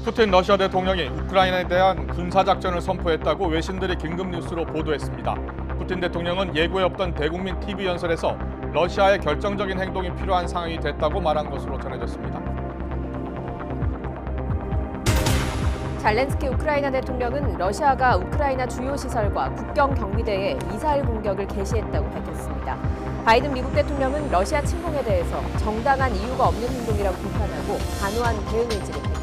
푸틴 러시아 대통령이 우크라이나에 대한 군사작전을 선포했다고 외신들이 긴급 뉴스로 보도했습니다. 푸틴 대통령은 예고에 없던 대국민 TV 연설에서 러시아의 결정적인 행동이 필요한 상황이 됐다고 말한 것으로 전해졌습니다. 잘렌스키 우크라이나 대통령은 러시아가 우크라이나 주요 시설과 국경 경비대에 미사일 공격을 개시했다고 밝혔습니다. 바이든 미국 대통령은 러시아 침공에 대해서 정당한 이유가 없는 행동이라고 비판하고 단호한 대응 의지를 밝혔습니다.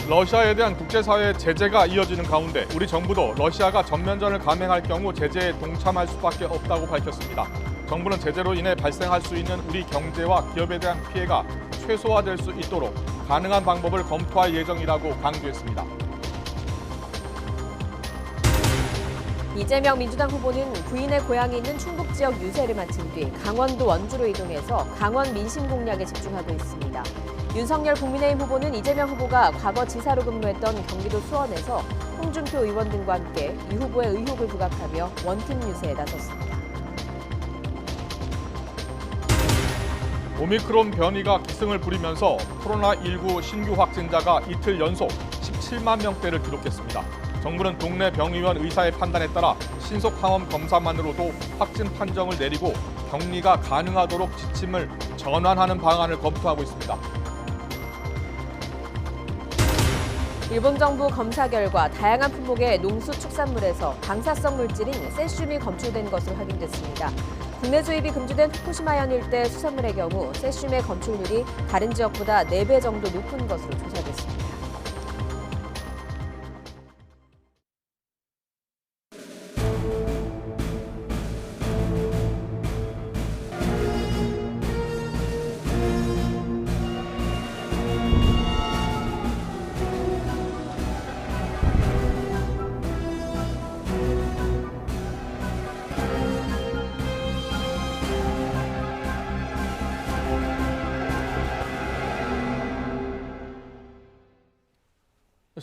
러시아에 대한 국제사회의 제재가 이어지는 가운데 우리 정부도 러시아가 전면전을 감행할 경우 제재에 동참할 수밖에 없다고 밝혔습니다. 정부는 제재로 인해 발생할 수 있는 우리 경제와 기업에 대한 피해가 최소화될 수 있도록 가능한 방법을 검토할 예정이라고 강조했습니다. 이재명 민주당 후보는 부인의 고향이 있는 충북 지역 유세를 마친 뒤 강원도 원주로 이동해서 강원 민심 공략에 집중하고 있습니다. 윤석열 국민의힘 후보는 이재명 후보가 과거 지사로 근무했던 경기도 수원에서 홍준표 의원 등과 함께 이 후보의 의혹을 부각하며 원팀 유세에 나섰습니다. 오미크론 변이가 기승을 부리면서 코로나19 신규 확진자가 이틀 연속 17만 명대를 기록했습니다. 정부는 동네 병의원 의사의 판단에 따라 신속 항원 검사만으로도 확진 판정을 내리고 격리가 가능하도록 지침을 전환하는 방안을 검토하고 있습니다. 일본 정부 검사 결과 다양한 품목의 농수축산물에서 방사성 물질인 세슘이 검출된 것으로 확인됐습니다. 국내 수입이 금지된 후쿠시마현 일대 수산물의 경우 세슘의 검출률이 다른 지역보다 4배 정도 높은 것으로 조사됐습니다.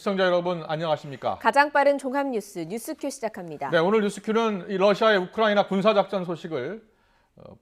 시청자 여러분 안녕하십니까? 가장 빠른 종합 뉴스 뉴스큐 시작합니다. 네, 오늘 뉴스큐는 이 러시아의 우크라이나 군사작전 소식을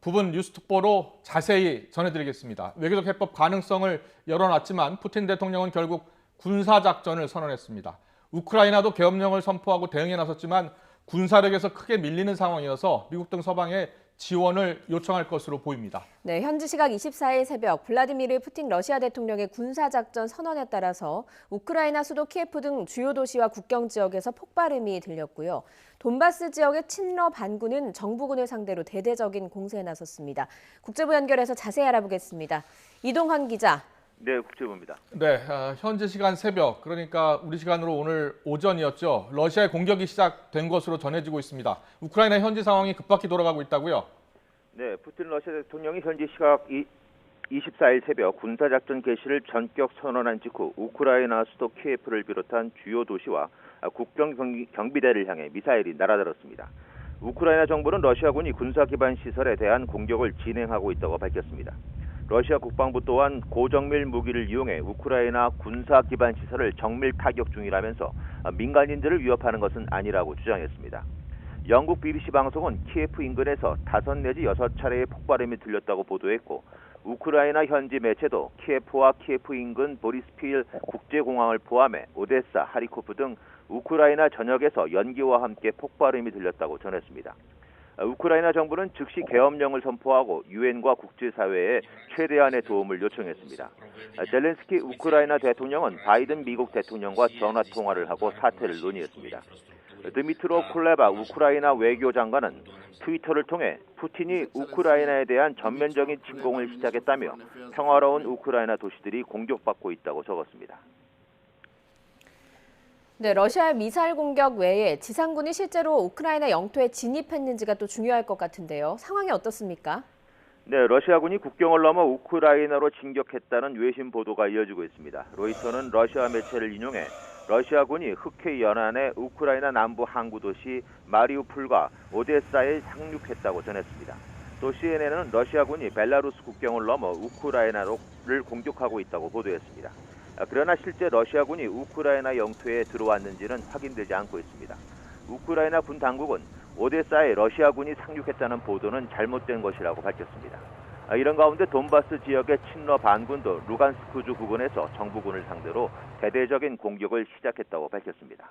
부분 뉴스 특보로 자세히 전해드리겠습니다. 외교적 해법 가능성을 열어놨지만 푸틴 대통령은 결국 군사작전을 선언했습니다. 우크라이나도 계엄령을 선포하고 대응에 나섰지만 군사력에서 크게 밀리는 상황이어서 미국 등 서방에 지원을 요청할 것으로 보입니다. 네, 현지 시각 24일 새벽 블라디미르 푸틴 러시아 대통령의 군사작전 선언에 따라서 우크라이나 수도 키예프 등 주요 도시와 국경 지역에서 폭발음이 들렸고요. 돈바스 지역의 친러 반군은 정부군을 상대로 대대적인 공세에 나섰습니다. 국제부 연결해서 자세히 알아보겠습니다. 이동환 기자. 네, 국제부입니다. 네, 현지 시간 새벽, 그러니까 우리 시간으로 오늘 오전이었죠. 러시아의 공격이 시작된 것으로 전해지고 있습니다. 우크라이나 현지 상황이 급박히 돌아가고 있다고요? 네, 푸틴 러시아 대통령이 현지 시각 24일 새벽 군사작전 개시를 전격 선언한 직후 우크라이나 수도 키예프를 비롯한 주요 도시와 국경 경비대를 향해 미사일이 날아들었습니다. 우크라이나 정부는 러시아군이 군사 기반 시설에 대한 공격을 진행하고 있다고 밝혔습니다. 러시아 국방부 또한 고정밀 무기를 이용해 우크라이나 군사 기반 시설을 정밀 타격 중이라면서 민간인들을 위협하는 것은 아니라고 주장했습니다. 영국 BBC 방송은 키예프 인근에서 5 내지 6차례의 폭발음이 들렸다고 보도했고 우크라이나 현지 매체도 키예프와 키예프 인근 보리스필 국제공항을 포함해 오데사, 하리코프 등 우크라이나 전역에서 연기와 함께 폭발음이 들렸다고 전했습니다. 우크라이나 정부는 즉시 계엄령을 선포하고 유엔과 국제사회에 최대한의 도움을 요청했습니다. 젤렌스키 우크라이나 대통령은 바이든 미국 대통령과 전화 통화를 하고 사태를 논의했습니다. 드미트로 쿨레바 우크라이나 외교장관은 트위터를 통해 푸틴이 우크라이나에 대한 전면적인 침공을 시작했다며 평화로운 우크라이나 도시들이 공격받고 있다고 적었습니다. 네, 러시아의 미사일 공격 외에 지상군이 실제로 우크라이나 영토에 진입했는지가 또 중요할 것 같은데요. 상황이 어떻습니까? 네, 러시아군이 국경을 넘어 우크라이나로 진격했다는 외신 보도가 이어지고 있습니다. 로이터는 러시아 매체를 인용해 러시아군이 흑해 연안의 우크라이나 남부 항구 도시 마리우폴과 오데사에 상륙했다고 전했습니다. 또 CNN은 러시아군이 벨라루스 국경을 넘어 우크라이나를 공격하고 있다고 보도했습니다. 그러나 실제 러시아군이 우크라이나 영토에 들어왔는지는 확인되지 않고 있습니다. 우크라이나 군 당국은 오데사에 러시아군이 상륙했다는 보도는 잘못된 것이라고 밝혔습니다. 이런 가운데 돈바스 지역의 친러 반군도 루간스크주 부근에서 정부군을 상대로 대대적인 공격을 시작했다고 밝혔습니다.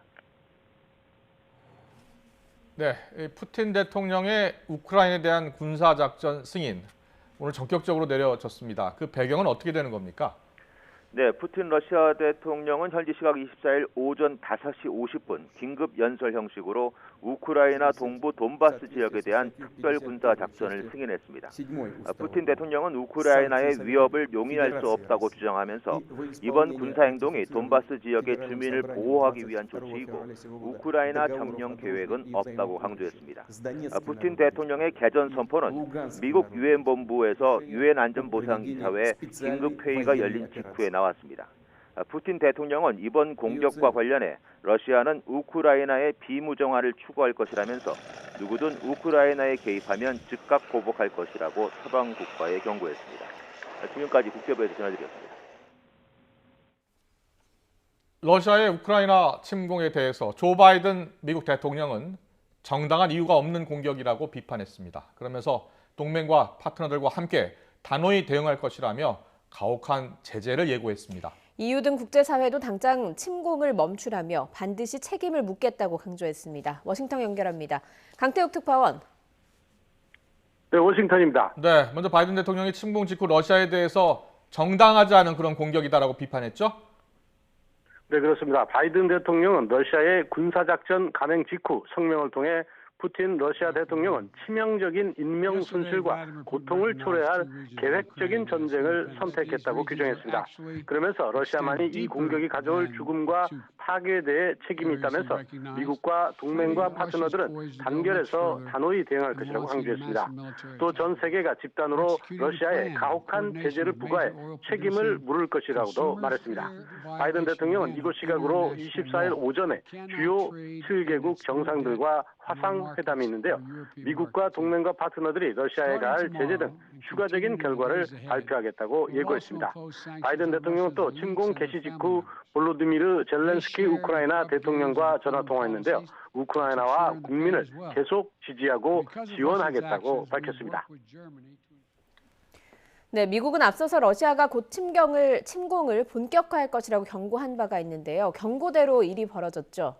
네, 이 푸틴 대통령의 우크라이나에 대한 군사작전 승인 오늘 전격적으로 내려졌습니다. 그 배경은 어떻게 되는 겁니까? 네, 푸틴 러시아 대통령은 현지 시각 24일 오전 5시 50분 긴급 연설 형식으로 우크라이나 동부 돈바스 지역에 대한 특별 군사 작전을 승인했습니다. 푸틴 대통령은 우크라이나의 위협을 용인할 수 없다고 주장하면서 이번 군사 행동이 돈바스 지역의 주민을 보호하기 위한 조치이고 우크라이나 점령 계획은 없다고 강조했습니다. 푸틴 대통령의 개전 선포는 미국 유엔 본부에서 유엔 안전보상이사회 긴급 회의가 열린 직후에 나왔습니다. 푸틴 대통령은 이번 공격과 관련해 러시아는 우크라이나의 비무정화를 추구할 것이라면서 누구든 우크라이나에 개입하면 즉각 보복할 것이라고 서방 국가에 경고했습니다. 지금까지 국제부에서 전해드렸습니다. 러시아의 우크라이나 침공에 대해서 조 바이든 미국 대통령은 정당한 이유가 없는 공격이라고 비판했습니다. 그러면서 동맹과 파트너들과 함께 단호히 대응할 것이라며 가혹한 제재를 예고했습니다. EU 등 국제사회도 당장 침공을 멈추라며 반드시 책임을 묻겠다고 강조했습니다. 워싱턴 연결합니다. 강태욱 특파원. 네, 워싱턴입니다. 네, 먼저 바이든 대통령이 침공 직후 러시아에 대해서 정당하지 않은 그런 공격이다라고 비판했죠? 네, 그렇습니다. 바이든 대통령은 러시아의 군사작전 감행 직후 성명을 통해 푸틴 러시아 대통령은 치명적인 인명 손실과 고통을 초래할 계획적인 전쟁을 선택했다고 규정했습니다. 그러면서 러시아만이 이 공격이 가져올 죽음과 파괴에 대해 책임이 있다면서 미국과 동맹과 파트너들은 단결해서 단호히 대응할 것이라고 강조했습니다. 또 전 세계가 집단으로 러시아에 가혹한 제재를 부과해 책임을 물을 것이라고도 말했습니다. 바이든 대통령은 이곳 시각으로 24일 오전에 주요 7개국 정상들과 화상회담이 있는데요. 미국과 동맹과 파트너들이 러시아에 가할 제재 등 추가적인 결과를 발표하겠다고 예고했습니다. 바이든 대통령은 또 침공 개시 직후 볼로디미르 젤렌스키 우크라이나 대통령과 전화통화했는데요. 우크라이나와 국민을 계속 지지하고 지원하겠다고 밝혔습니다. 네, 미국은 앞서서 러시아가 곧 침공을 본격화할 것이라고 경고한 바가 있는데요. 경고대로 일이 벌어졌죠.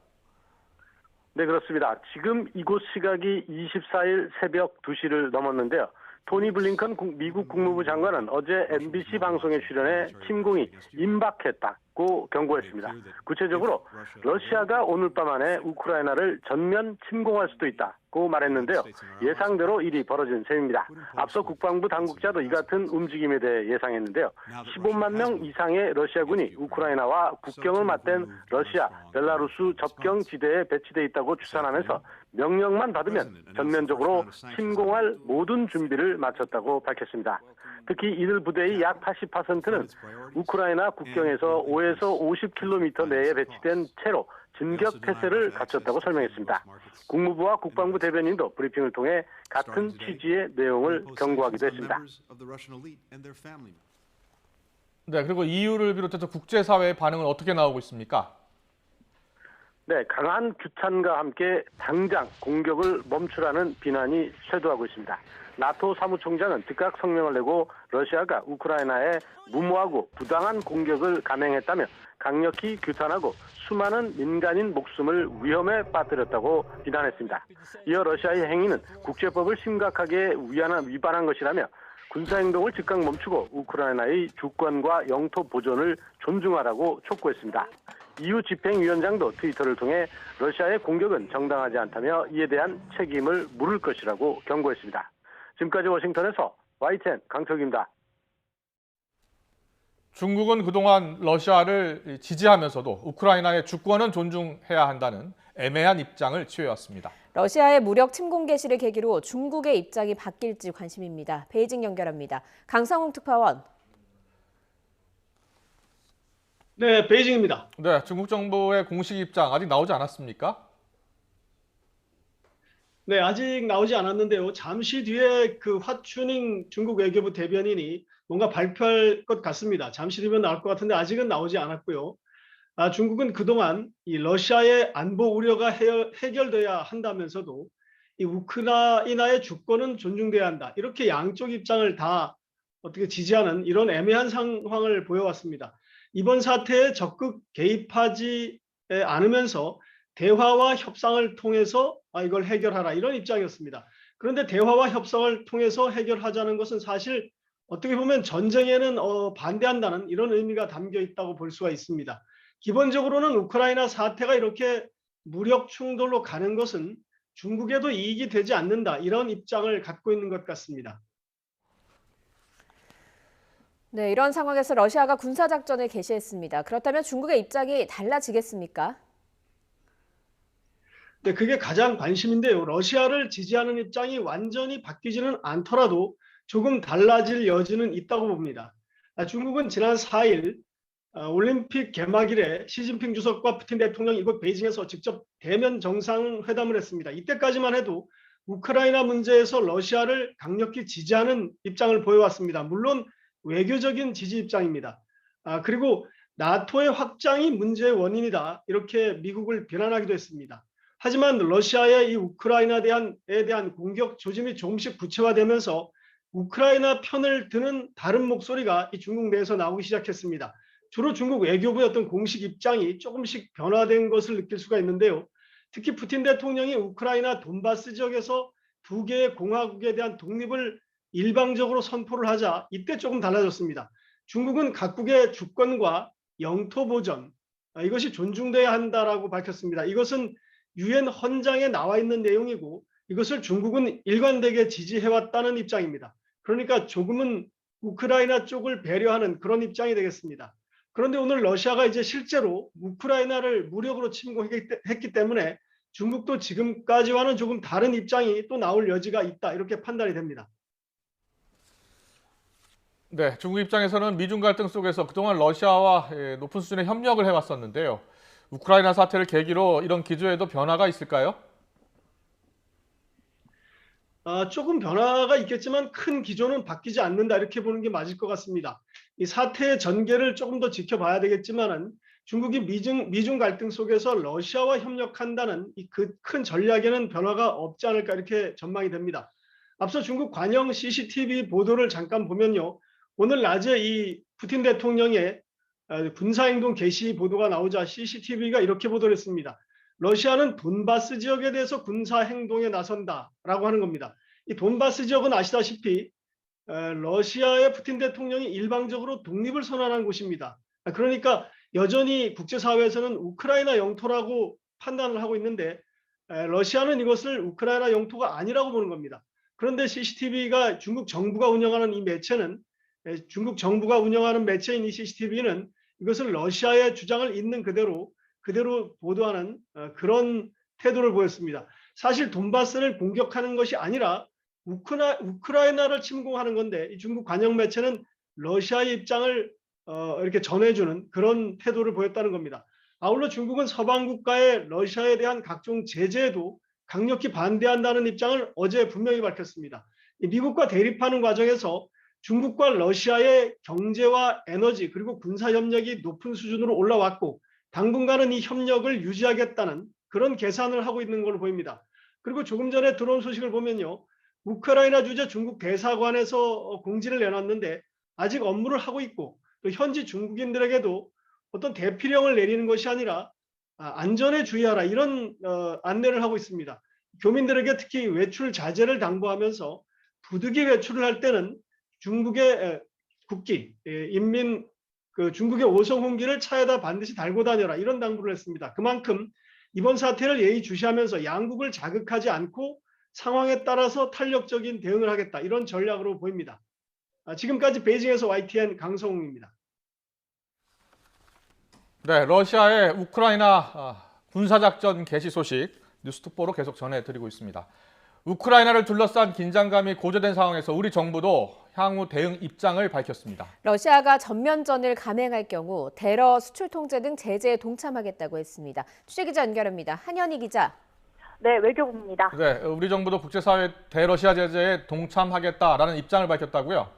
네, 그렇습니다. 지금 이곳 시각이 24일 새벽 2시를 넘었는데요. 토니 블링컨 미국 국무부 장관은 어제 MBC 방송에 출연해 침공이 임박했다고 경고했습니다. 구체적으로 러시아가 오늘 밤 안에 우크라이나를 전면 침공할 수도 있다고 말했는데요. 예상대로 일이 벌어진 셈입니다. 앞서 국방부 당국자도 이 같은 움직임에 대해 예상했는데요. 15만 명 이상의 러시아군이 우크라이나와 국경을 맞댄 러시아, 벨라루스 접경 지대에 배치돼 있다고 추산하면서 명령만 받으면 전면적으로 침공할 모든 준비를 마쳤다고 밝혔습니다. 특히 이들 부대의 약 80%는 우크라이나 국경에서 5에서 50km 내에 배치된 채로 진격 태세를 갖췄다고 설명했습니다. 국무부와 국방부 대변인도 브리핑을 통해 같은 취지의 내용을 경고하기도 했습니다. 네, 그리고 EU를 비롯해서 국제사회의 반응은 어떻게 나오고 있습니까? 네, 강한 규탄과 함께 당장 공격을 멈추라는 비난이 쇄도하고 있습니다. 나토 사무총장은 즉각 성명을 내고 러시아가 우크라이나에 무모하고 부당한 공격을 감행했다며 강력히 규탄하고 수많은 민간인 목숨을 위험에 빠뜨렸다고 비난했습니다. 이어 러시아의 행위는 국제법을 심각하게 위반한 것이라며 군사행동을 즉각 멈추고 우크라이나의 주권과 영토 보존을 존중하라고 촉구했습니다. EU 집행위원장도 트위터를 통해 러시아의 공격은 정당하지 않다며 이에 대한 책임을 물을 것이라고 경고했습니다. 지금까지 워싱턴에서 YTN 강태욱입니다. 중국은 그동안 러시아를 지지하면서도 우크라이나의 주권은 존중해야 한다는 애매한 입장을 취해왔습니다. 러시아의 무력 침공 개시를 계기로 중국의 입장이 바뀔지 관심입니다. 베이징 연결합니다. 강성웅 특파원. 네, 베이징입니다. 네, 중국 정부의 공식 입장 아직 나오지 않았습니까? 네, 아직 나오지 않았는데요. 잠시 뒤에 그 화추닝 중국 외교부 대변인이 뭔가 발표할 것 같습니다. 잠시 뒤면 나올 것 같은데 아직은 나오지 않았고요. 중국은 그동안 이 러시아의 안보 우려가 해결돼야 한다면서도 이 우크라이나의 주권은 존중돼야 한다. 이렇게 양쪽 입장을 다 어떻게 지지하는 이런 애매한 상황을 보여왔습니다. 이번 사태에 적극 개입하지 않으면서 대화와 협상을 통해서 이걸 해결하라 이런 입장이었습니다. 그런데 대화와 협상을 통해서 해결하자는 것은 사실 어떻게 보면 전쟁에는 반대한다는 이런 의미가 담겨 있다고 볼 수가 있습니다. 기본적으로는 우크라이나 사태가 이렇게 무력 충돌로 가는 것은 중국에도 이익이 되지 않는다 이런 입장을 갖고 있는 것 같습니다. 네, 이런 상황에서 러시아가 군사작전을 개시했습니다. 그렇다면 중국의 입장이 달라지겠습니까? 네, 그게 가장 관심인데요. 러시아를 지지하는 입장이 완전히 바뀌지는 않더라도 조금 달라질 여지는 있다고 봅니다. 중국은 지난 4일 올림픽 개막일에 시진핑 주석과 푸틴 대통령이 이곳 베이징에서 직접 대면 정상회담을 했습니다. 이때까지만 해도 우크라이나 문제에서 러시아를 강력히 지지하는 입장을 보여왔습니다. 물론 외교적인 지지 입장입니다. 그리고 나토의 확장이 문제의 원인이다. 이렇게 미국을 비난하기도 했습니다. 하지만 러시아의 이 우크라이나에 대한 공격 조짐이 조금씩 구체화되면서 우크라이나 편을 드는 다른 목소리가 이 중국 내에서 나오기 시작했습니다. 주로 중국 외교부의 어떤 공식 입장이 조금씩 변화된 것을 느낄 수가 있는데요. 특히 푸틴 대통령이 우크라이나 돈바스 지역에서 두 개의 공화국에 대한 독립을 일방적으로 선포를 하자 이때 조금 달라졌습니다. 중국은 각국의 주권과 영토 보전 이것이 존중돼야 한다라고 밝혔습니다. 이것은 유엔 헌장에 나와 있는 내용이고 이것을 중국은 일관되게 지지해왔다는 입장입니다. 그러니까 조금은 우크라이나 쪽을 배려하는 그런 입장이 되겠습니다. 그런데 오늘 러시아가 이제 실제로 우크라이나를 무력으로 침공했기 때문에 중국도 지금까지와는 조금 다른 입장이 또 나올 여지가 있다 이렇게 판단이 됩니다. 네, 중국 입장에서는 미중 갈등 속에서 그동안 러시아와 높은 수준의 협력을 해왔었는데요. 우크라이나 사태를 계기로 이런 기조에도 변화가 있을까요? 조금 변화가 있겠지만 큰 기조는 바뀌지 않는다 이렇게 보는 게 맞을 것 같습니다. 이 사태의 전개를 조금 더 지켜봐야 되겠지만은 중국이 미중 갈등 속에서 러시아와 협력한다는 이 큰 전략에는 변화가 없지 않을까 이렇게 전망이 됩니다. 앞서 중국 관영 CCTV 보도를 잠깐 보면요. 오늘 낮에 이 푸틴 대통령의 군사행동 개시 보도가 나오자 CCTV가 이렇게 보도를 했습니다. 러시아는 돈바스 지역에 대해서 군사행동에 나선다라고 하는 겁니다. 이 돈바스 지역은 아시다시피 러시아의 푸틴 대통령이 일방적으로 독립을 선언한 곳입니다. 그러니까 여전히 국제사회에서는 우크라이나 영토라고 판단을 하고 있는데 러시아는 이것을 우크라이나 영토가 아니라고 보는 겁니다. 그런데 CCTV가 중국 정부가 운영하는 이 매체는 중국 정부가 운영하는 매체인 이 CCTV는 이것을 러시아의 주장을 있는 그대로 보도하는 그런 태도를 보였습니다. 사실 돈바스를 공격하는 것이 아니라 우크라이나를 침공하는 건데 이 중국 관영 매체는 러시아의 입장을 이렇게 전해주는 그런 태도를 보였다는 겁니다. 아울러 중국은 서방 국가의 러시아에 대한 각종 제재에도 강력히 반대한다는 입장을 어제 분명히 밝혔습니다. 미국과 대립하는 과정에서 중국과 러시아의 경제와 에너지 그리고 군사 협력이 높은 수준으로 올라왔고 당분간은 이 협력을 유지하겠다는 그런 계산을 하고 있는 걸로 보입니다. 그리고 조금 전에 들어온 소식을 보면요. 우크라이나 주재 중국 대사관에서 공지를 내놨는데 아직 업무를 하고 있고 또 현지 중국인들에게도 어떤 대피령을 내리는 것이 아니라 안전에 주의하라 이런 안내를 하고 있습니다. 교민들에게 특히 외출 자제를 당부하면서 부득이 외출을 할 때는 중국의 국기, 중국의 오성홍기를 차에다 반드시 달고 다녀라 이런 당부를 했습니다. 그만큼 이번 사태를 예의주시하면서 양국을 자극하지 않고 상황에 따라서 탄력적인 대응을 하겠다 이런 전략으로 보입니다. 지금까지 베이징에서 YTN 강성웅입니다. 네, 러시아의 우크라이나 군사작전 개시 소식 뉴스톡보로 계속 전해드리고 있습니다. 우크라이나를 둘러싼 긴장감이 고조된 상황에서 우리 정부도 향후 대응 입장을 밝혔습니다. 러시아가 전면전을 감행할 경우 대러 수출 통제 등 제재에 동참하겠다고 했습니다. 취재기자 연결합니다. 한현희 기자. 네, 외교부입니다. 네, 우리 정부도 국제사회 대러시아 제재에 동참하겠다라는 입장을 밝혔다고요?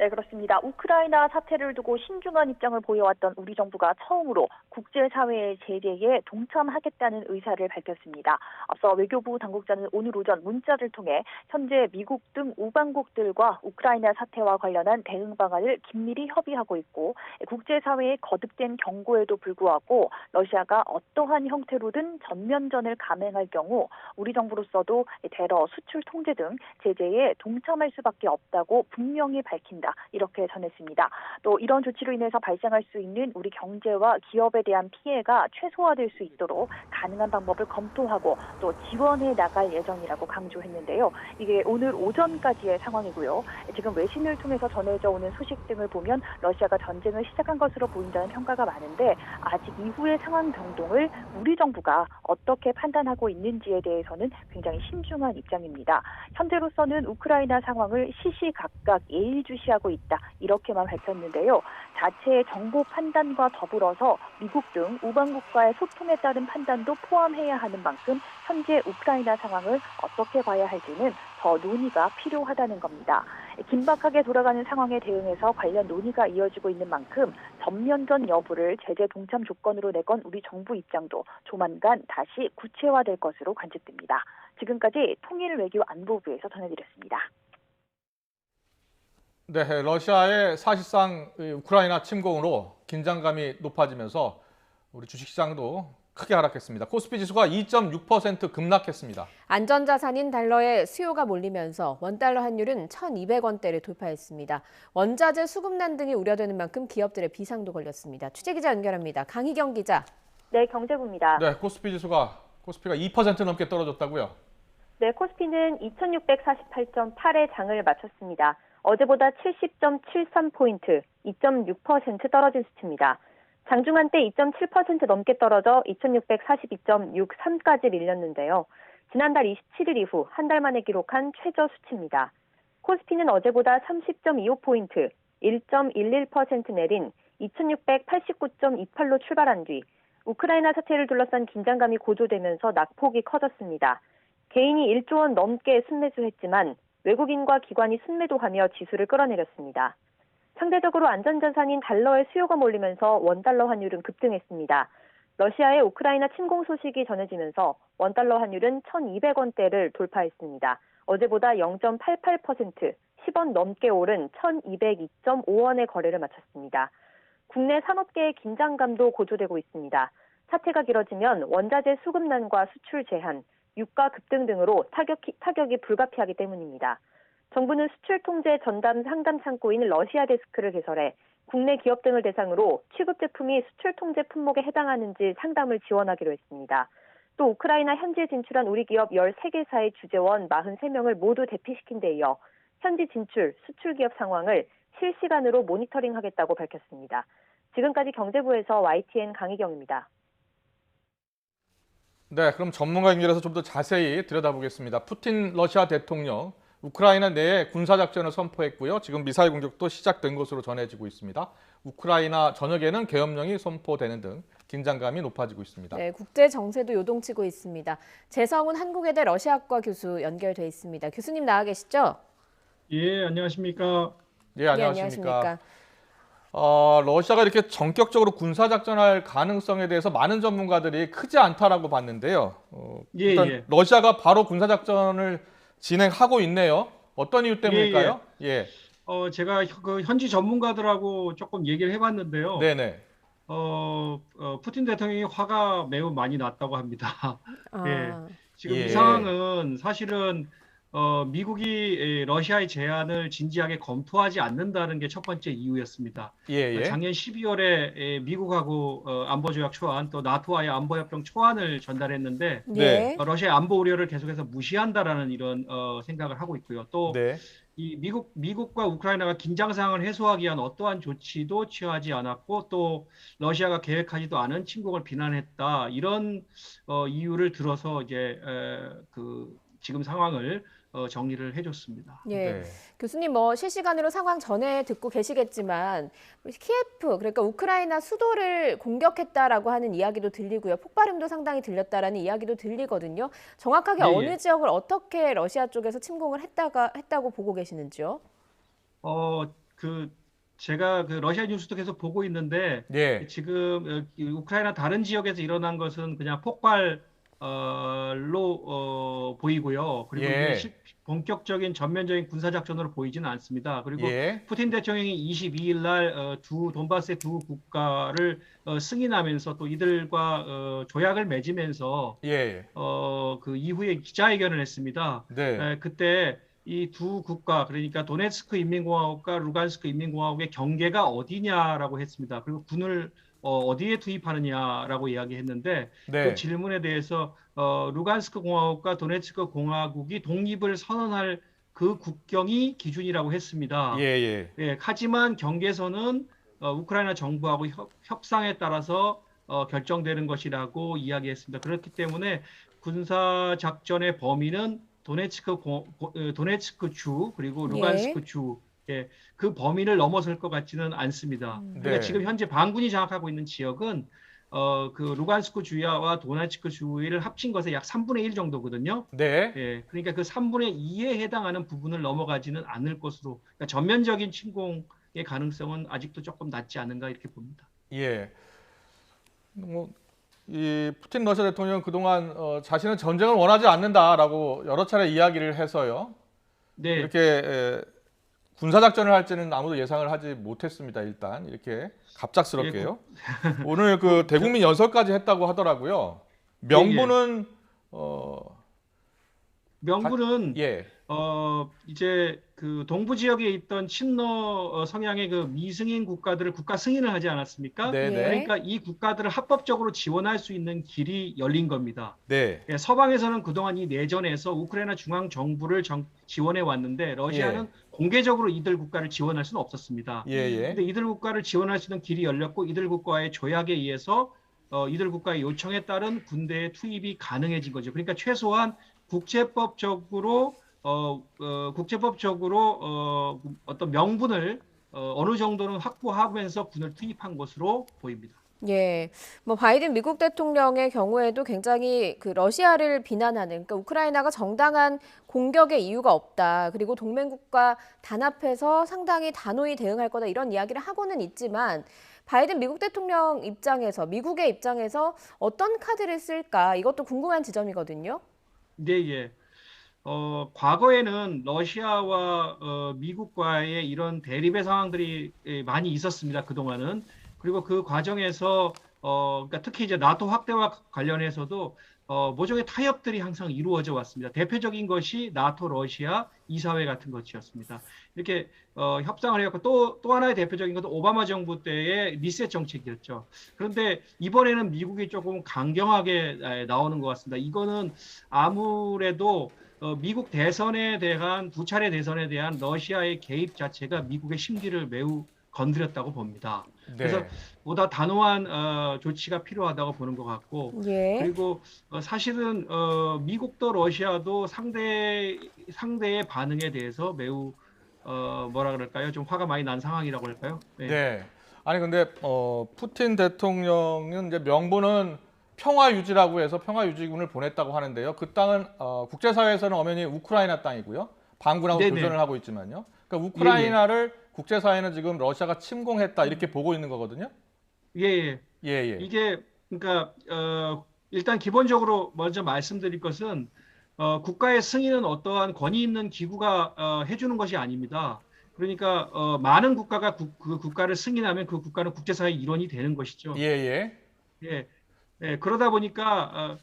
네, 그렇습니다. 우크라이나 사태를 두고 신중한 입장을 보여왔던 우리 정부가 처음으로 국제사회의 제재에 동참하겠다는 의사를 밝혔습니다. 앞서 외교부 당국자는 오늘 오전 문자를 통해 현재 미국 등 우방국들과 우크라이나 사태와 관련한 대응 방안을 긴밀히 협의하고 있고 국제사회의 거듭된 경고에도 불구하고 러시아가 어떠한 형태로든 전면전을 감행할 경우 우리 정부로서도 대러, 수출 통제 등 제재에 동참할 수밖에 없다고 분명히 밝힌다. 이렇게 전했습니다. 또 이런 조치로 인해서 발생할 수 있는 우리 경제와 기업에 대한 피해가 최소화될 수 있도록 가능한 방법을 검토하고 또 지원해 나갈 예정이라고 강조했는데요. 이게 오늘 오전까지의 상황이고요. 지금 외신을 통해서 전해져 오는 소식 등을 보면 러시아가 전쟁을 시작한 것으로 보인다는 평가가 많은데 아직 이후의 상황 변동을 우리 정부가 어떻게 판단하고 있는지에 대해서는 굉장히 신중한 입장입니다. 현재로서는 우크라이나 상황을 시시각각 예의주시하고 있다. 이렇게만 밝혔는데요. 자체의 정보 판단과 더불어서 미국 등 우방국과의 소통에 따른 판단도 포함해야 하는 만큼 현재 우크라이나 상황을 어떻게 봐야 할지는 더 논의가 필요하다는 겁니다. 긴박하게 돌아가는 상황에 대응해서 관련 논의가 이어지고 있는 만큼 전면전 여부를 제재 동참 조건으로 내건 우리 정부 입장도 조만간 다시 구체화될 것으로 관측됩니다. 지금까지 통일외교안보부에서 전해드렸습니다. 네, 러시아의 사실상 우크라이나 침공으로 긴장감이 높아지면서 우리 주식시장도 크게 하락했습니다. 코스피 지수가 2.6% 급락했습니다. 안전자산인 달러에 수요가 몰리면서 원달러 환율은 1,200원대를 돌파했습니다. 원자재 수급난 등이 우려되는 만큼 기업들의 비상도 걸렸습니다. 취재기자 연결합니다. 강희경 기자. 네, 경제부입니다. 네, 코스피가 2% 넘게 떨어졌다고요? 네, 코스피는 2,648.8의 장을 마쳤습니다. 어제보다 70.73포인트, 2.6% 떨어진 수치입니다. 장중한 때 2.7% 넘게 떨어져 2,642.63까지 밀렸는데요. 지난달 27일 이후 한 달 만에 기록한 최저 수치입니다. 코스피는 어제보다 30.25포인트, 1.11% 내린 2,689.28로 출발한 뒤 우크라이나 사태를 둘러싼 긴장감이 고조되면서 낙폭이 커졌습니다. 개인이 1조 원 넘게 순매수했지만 외국인과 기관이 순매도하며 지수를 끌어내렸습니다. 상대적으로 안전자산인 달러의 수요가 몰리면서 원달러 환율은 급등했습니다. 러시아의 우크라이나 침공 소식이 전해지면서 원달러 환율은 1,200원대를 돌파했습니다. 어제보다 0.88%, 10원 넘게 오른 1,202.5원의 거래를 마쳤습니다. 국내 산업계의 긴장감도 고조되고 있습니다. 사태가 길어지면 원자재 수급난과 수출 제한, 유가 급등 등으로 타격이 불가피하기 때문입니다. 정부는 수출 통제 전담 상담 창구인 러시아 데스크를 개설해 국내 기업 등을 대상으로 취급 제품이 수출 통제 품목에 해당하는지 상담을 지원하기로 했습니다. 또 우크라이나 현지에 진출한 우리 기업 13개사의 주재원 43명을 모두 대피시킨 데 이어 현지 진출, 수출 기업 상황을 실시간으로 모니터링하겠다고 밝혔습니다. 지금까지 경제부에서 YTN 강희경입니다. 네, 그럼 전문가 연결해서 좀 더 자세히 들여다보겠습니다. 푸틴 러시아 대통령 우크라이나 내에 군사작전을 선포했고요. 지금 미사일 공격도 시작된 것으로 전해지고 있습니다. 우크라이나 전역에는 계엄령이 선포되는 등 긴장감이 높아지고 있습니다. 네, 국제 정세도 요동치고 있습니다. 재성훈 한국외대 러시아학과 교수 연결돼 있습니다. 교수님 나와 계시죠? 예, 안녕하십니까? 예, 안녕하십니까? 러시아가 이렇게 전격적으로 군사작전할 가능성에 대해서 많은 전문가들이 크지 않다라고 봤는데요. 일단 러시아가 바로 군사작전을 진행하고 있네요. 어떤 이유 때문일까요? 예. 제가 그 현지 전문가들하고 조금 얘기를 해봤는데요. 네네. 푸틴 대통령이 화가 매우 많이 났다고 합니다. 예. 지금 예. 이 상황은 사실은 미국이 러시아의 제안을 진지하게 검토하지 않는다는 게 첫 번째 이유였습니다. 예. 작년 12월에 미국하고 안보조약 초안 또 나토와의 안보협정 초안을 전달했는데 네. 러시아의 안보 우려를 계속해서 무시한다라는 이런 생각을 하고 있고요. 또 네. 이 미국과 우크라이나가 긴장 상황을 해소하기 위한 어떠한 조치도 취하지 않았고 또 러시아가 계획하지도 않은 침공을 비난했다 이런 이유를 들어서 이제 지금 상황을 정리를 해줬습니다. 예. 네. 교수님 실시간으로 상황 전에 듣고 계시겠지만 키예프 그러니까 우크라이나 수도를 공격했다라고 하는 이야기도 들리고요. 폭발음도 상당히 들렸다라는 이야기도 들리거든요. 정확하게 어느 지역을 어떻게 러시아 쪽에서 침공을 했다고 보고 계시는지요? 제가 그 러시아 뉴스도 계속 보고 있는데 예. 지금 우크라이나 다른 지역에서 일어난 것은 그냥 폭발로 보이고요. 그리고 예. 이게 본격적인 전면적인 군사 작전으로 보이지는 않습니다. 그리고 예. 푸틴 대통령이 22일 날 돈바스의 두 국가를 승인하면서 또 이들과 조약을 맺으면서 예. 그 이후에 기자회견을 했습니다. 네. 그때 이 두 국가, 그러니까 도네츠크 인민공화국과 루간스크 인민공화국의 경계가 어디냐라고 했습니다. 그리고 군을 어디에 투입하느냐라고 이야기했는데 네. 그 질문에 대해서 루간스크 공화국과 도네츠크 공화국이 독립을 선언할 그 국경이 기준이라고 했습니다. 예. 하지만 경계선은 우크라이나 정부하고 협상에 따라서 결정되는 것이라고 이야기했습니다. 그렇기 때문에 군사 작전의 범위는 도네츠크 주 그리고 루간스크 주 그 범위를 넘어설 것 같지는 않습니다. 그러니까 네. 지금 현재 반군이 장악하고 있는 지역은 그 루간스크 주야와 도네츠크 주를 합친 것의 약 3분의 1 정도거든요. 네. 그러니까 그 3분의 2에 해당하는 부분을 넘어가지는 않을 것으로, 그러니까 전면적인 침공의 가능성은 아직도 조금 낮지 않은가 이렇게 봅니다. 예. 이 푸틴 러시아 대통령은 그동안 자신은 전쟁을 원하지 않는다라고 여러 차례 이야기를 해서요. 네. 이렇게 군사작전을 할지는 아무도 예상을 하지 못했습니다. 일단 이렇게 갑작스럽게요. 오늘 그 대국민 연설까지 했다고 하더라고요. 명분은 명분은 예. 이제 그 동부 지역에 있던 친러 성향의 그 미승인 국가들을 국가 승인을 하지 않았습니까? 네네. 그러니까 이 국가들을 합법적으로 지원할 수 있는 길이 열린 겁니다. 네. 서방에서는 그동안 이 내전에서 우크라이나 중앙 정부를 지원해 왔는데 러시아는 공개적으로 이들 국가를 지원할 수는 없었습니다. 그런데 이들 국가를 지원할 수 있는 길이 열렸고 이들 국가의 조약에 의해서 이들 국가의 요청에 따른 군대의 투입이 가능해진 거죠. 그러니까 최소한 국제법적으로 어떤 명분을 어느 정도는 확보하면서 군을 투입한 것으로 보입니다. 예, 뭐 바이든 미국 대통령의 경우에도 굉장히 그 러시아를 비난하는, 그러니까 우크라이나가 정당한 공격의 이유가 없다. 그리고 동맹국과 단합해서 상당히 단호히 대응할 거다 이런 이야기를 하고는 있지만 바이든 미국 대통령 입장에서, 미국의 입장에서 어떤 카드를 쓸까 이것도 궁금한 지점이거든요. 네. 과거에는 러시아와 미국과의 이런 대립의 상황들이 많이 있었습니다. 그동안은. 그리고 그 과정에서 그러니까 특히 이제 나토 확대와 관련해서도 모종의 타협들이 항상 이루어져 왔습니다. 대표적인 것이 나토 러시아 이사회 같은 것이었습니다. 이렇게 협상을 해왔고 또 하나의 대표적인 것도 오바마 정부 때의 리셋 정책이었죠. 그런데 이번에는 미국이 조금 강경하게 나오는 것 같습니다. 이거는 아무래도 미국 대선에 대한 두 차례 대선에 대한 러시아의 개입 자체가 미국의 심기를 매우 건드렸다고 봅니다. 그래서 보다 단호한 조치가 필요하다고 보는 것 같고 그리고 사실은 미국도 러시아도 상대의 반응에 대해서 매우 뭐라 그럴까요? 좀 화가 많이 난 상황이라고 할까요? 네. 아니 근데 푸틴 대통령은 이제 명분은 평화 유지라고 해서 평화 유지군을 보냈다고 하는데요. 그 땅은 국제사회에서는 엄연히 우크라이나 땅이고요. 반군하고 교전을 하고 있지만요. 그러니까 우크라이나를 국제사회는 지금 러시아가 침공했다 이렇게 보고 있는 거거든요. 이게 그러니까 일단 기본적으로 먼저 말씀드릴 것은 국가의 승인은 어떠한 권위 있는 기구가 해주는 것이 아닙니다. 그러니까 많은 국가가 그 국가를 승인하면 그 국가는 국제사회의 일원이 되는 것이죠. 그러다 보니까